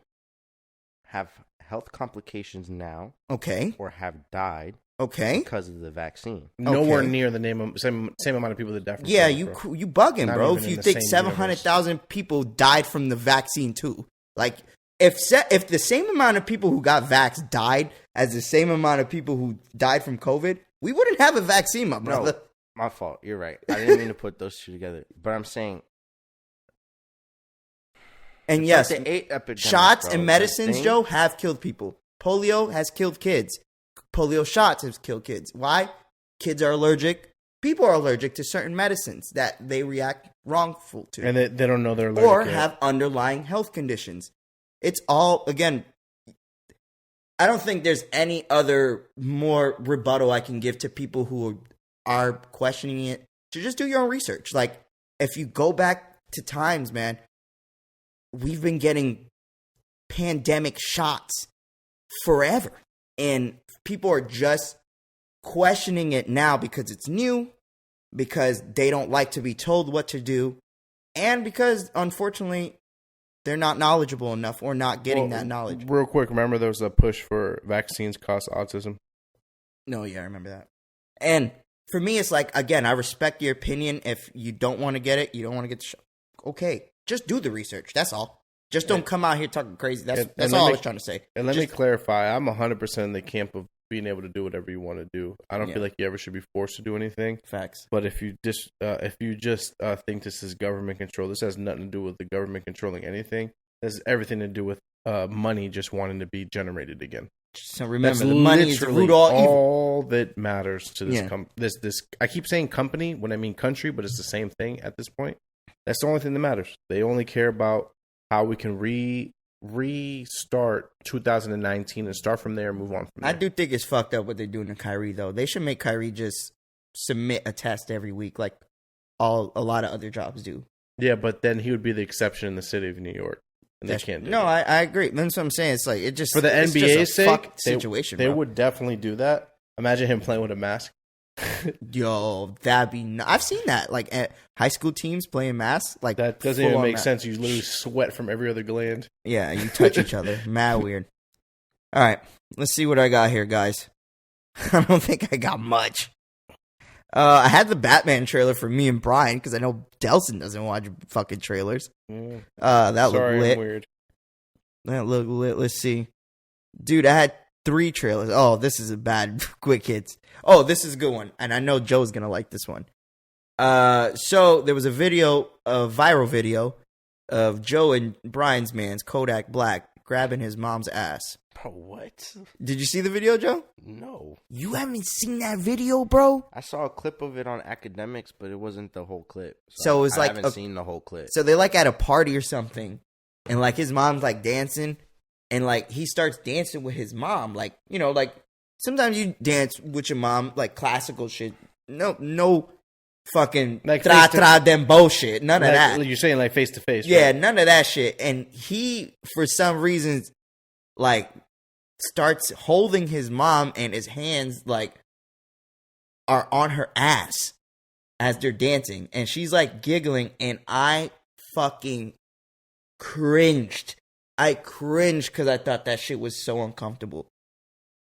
have health complications now. Okay, or have died. Okay, because of the vaccine. Nowhere near the same amount of people that died from COVID, you bugging, Not bro. If you think 700,000 people died from the vaccine too, like if the same amount of people who got vaxxed died as the same amount of people who died from COVID, we wouldn't have a vaccine, my brother. No, my fault. You're right. I didn't mean to put those two together, but I'm saying. And yes, like the AIDS epidemic, shots bro, and medicines, Joe, have killed people. Polio has killed kids. Polio shots have killed kids. Why? Kids are allergic. People are allergic to certain medicines that they react wrongful to. And they don't know they're allergic. Or have underlying health conditions. It's all, again, I don't think there's any other more rebuttal I can give to people who are questioning it. To just do your own research. Like, if you go back to times, man, we've been getting pandemic shots forever. And people are just questioning it now because it's new, because they don't like to be told what to do, and because, unfortunately, they're not knowledgeable enough or not getting that knowledge. Real quick, remember there was a push for vaccines cause autism? No, yeah, I remember that. And for me, it's like, again, I respect your opinion. If you don't want to get it, you don't want to get the shot. Okay, just do the research. That's all. Just don't come out here talking crazy. That's all I was trying to say. And let me clarify. I'm 100% in the camp of being able to do whatever you want to do. I don't feel like you ever should be forced to do anything. Facts. But if you just think this is government control, this has nothing to do with the government controlling anything. This has everything to do with money just wanting to be generated again. So remember, the money is the root of all evil. All that matters to this this I keep saying company when I mean country, but it's the same thing at this point. That's the only thing that matters. They only care about how we can restart 2019 and start from there and move on from there. I do think it's fucked up what they're doing to Kyrie, though. They should make Kyrie just submit a test every week like a lot of other jobs do. Yeah, but then he would be the exception in the city of New York. And they can't do that. I agree. That's what I'm saying. It's like, it just, for the NBA's sake, situation, they would definitely do that. Imagine him playing with a mask. Yo, that'd be. I've seen that, like at high school teams playing masks. Like that doesn't even make sense. You literally sweat from every other gland. Yeah, you touch each other. Mad weird. All right, let's see what I got here, guys. I don't think I got much. I had the Batman trailer for me and Bryan because I know Delson doesn't watch fucking trailers. That looked lit. Weird. That looked lit. Let's see, dude. I had 3 trailers. Oh, this is a bad quick hits. Oh, this is a good one, and I know Joe's gonna like this one. So there was a viral video of Joe and Bryan's man's Kodak Black grabbing his mom's ass. Bro, what? Did you see the video, Joe? No. You haven't seen that video, bro? I saw a clip of it on Academics, but it wasn't the whole clip. So it was I haven't seen the whole clip. So they're like at a party or something, and like his mom's like dancing, and like he starts dancing with his mom, like, you know, like sometimes you dance with your mom, like classical shit. No fucking like them bullshit. None of that. You're saying like face to face. Yeah, right? None of that shit. And he, for some reason, like starts holding his mom, and his hands like are on her ass as they're dancing, and she's like giggling, and I fucking cringed. I cringed because I thought that shit was so uncomfortable.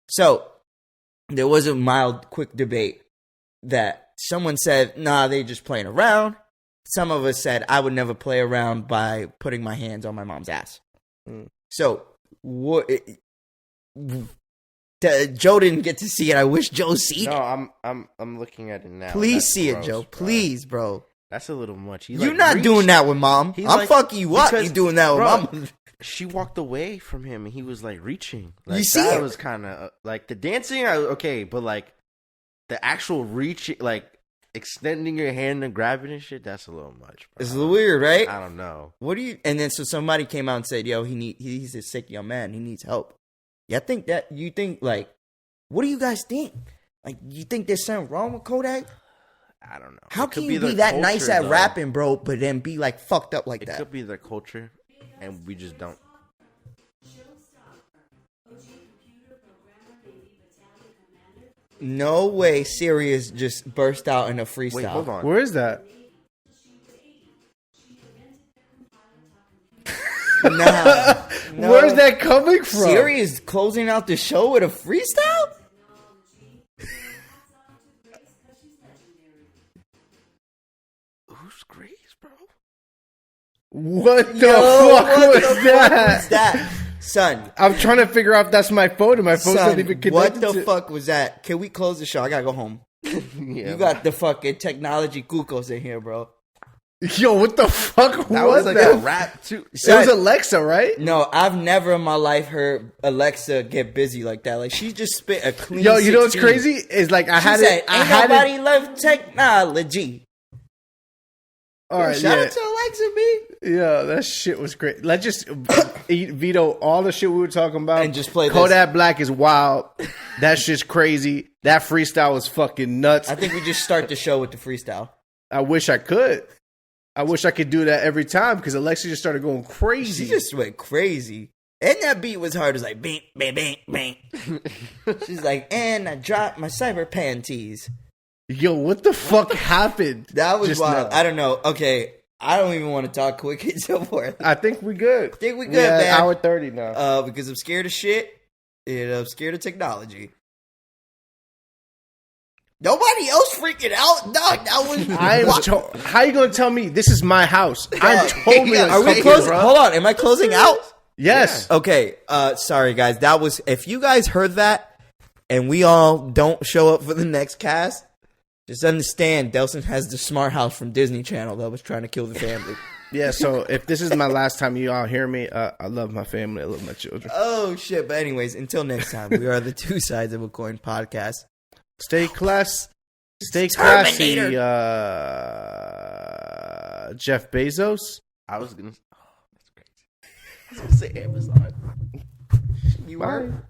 So there was a mild, quick debate that someone said, nah, they just playing around. Some of us said, I would never play around by putting my hands on my mom's ass. So what? Joe didn't get to see it. I wish Joe seen it. No, I'm looking at it now. Please see it, Joe. Please, bro. That's a little much. You're not doing that with mom. I'm fucking you up. You doing that with mom. she walked away from him and he was like reaching. Like, you see, that was kind of like the dancing. Okay, but like the actual reaching, like extending your hand and grabbing and shit. That's a little much. Bro. It's a little weird, right? I don't know. What do you? And then so somebody came out and said, "Yo, he's a sick young man. He needs help." Yeah, I think that you think like, what do you guys think? Like, you think there's something wrong with Kodak? I don't know. How can you be that culture, nice at rapping, bro, but then be like fucked up like that? It could be their culture, and we just don't. No way Sirius just burst out in a freestyle. Wait, hold on. Where is that? Nah. No. Where's that coming from? Sirius closing out the show with a freestyle? Who's Grace, bro? What the fuck was that? Son, I'm trying to figure out if that's my phone and my phone's not even connected. What the fuck was that? Can we close the show? I gotta go home. Yeah, you got the fucking technology cuckoos in here, bro. Yo, what the fuck that was like that? A rap too. It was Alexa, right? No, I've never in my life heard Alexa get busy like that. Like, she just spit a clean. Yo, you know what's 16. crazy? Is like I had said, it. I ain't had nobody it. love technology. All right, shout out to Alexa, B. Yeah, that shit was great. Let's just veto all the shit we were talking about and just play Kodak Black is wild. That shit's crazy. That freestyle was fucking nuts. I think we just start the show with the freestyle. I wish I could. I wish I could do that every time because Alexa just started going crazy. She just went crazy. And that beat was hard. It was like, bing, bing, bing, bing. She's like, and I dropped my cyber panties. Yo, what the fuck happened? That was just wild. now? I don't know. Okay, I don't even want to talk quick and so forth. I think we good. Man. Hour 30 now. Because I'm scared of shit and I'm scared of technology. Nobody else freaking out, dog. That was. How you gonna tell me this is my house? I'm totally. Are we closing? Hold on. Am I closing out? Yes. Yeah. Okay. Sorry, guys. That was. If you guys heard that, and we all don't show up for the next cast, just understand Delson has the smart house from Disney Channel that was trying to kill the family. Yeah. So if this is my last time you all hear me, I love my family. I love my children. Oh shit! But anyways, until next time, we are the Two Sides of a Coin podcast. Stay classy, Terminator. Jeff Bezos. I was gonna. Oh, that's crazy. I was gonna say Amazon. You Bye. were.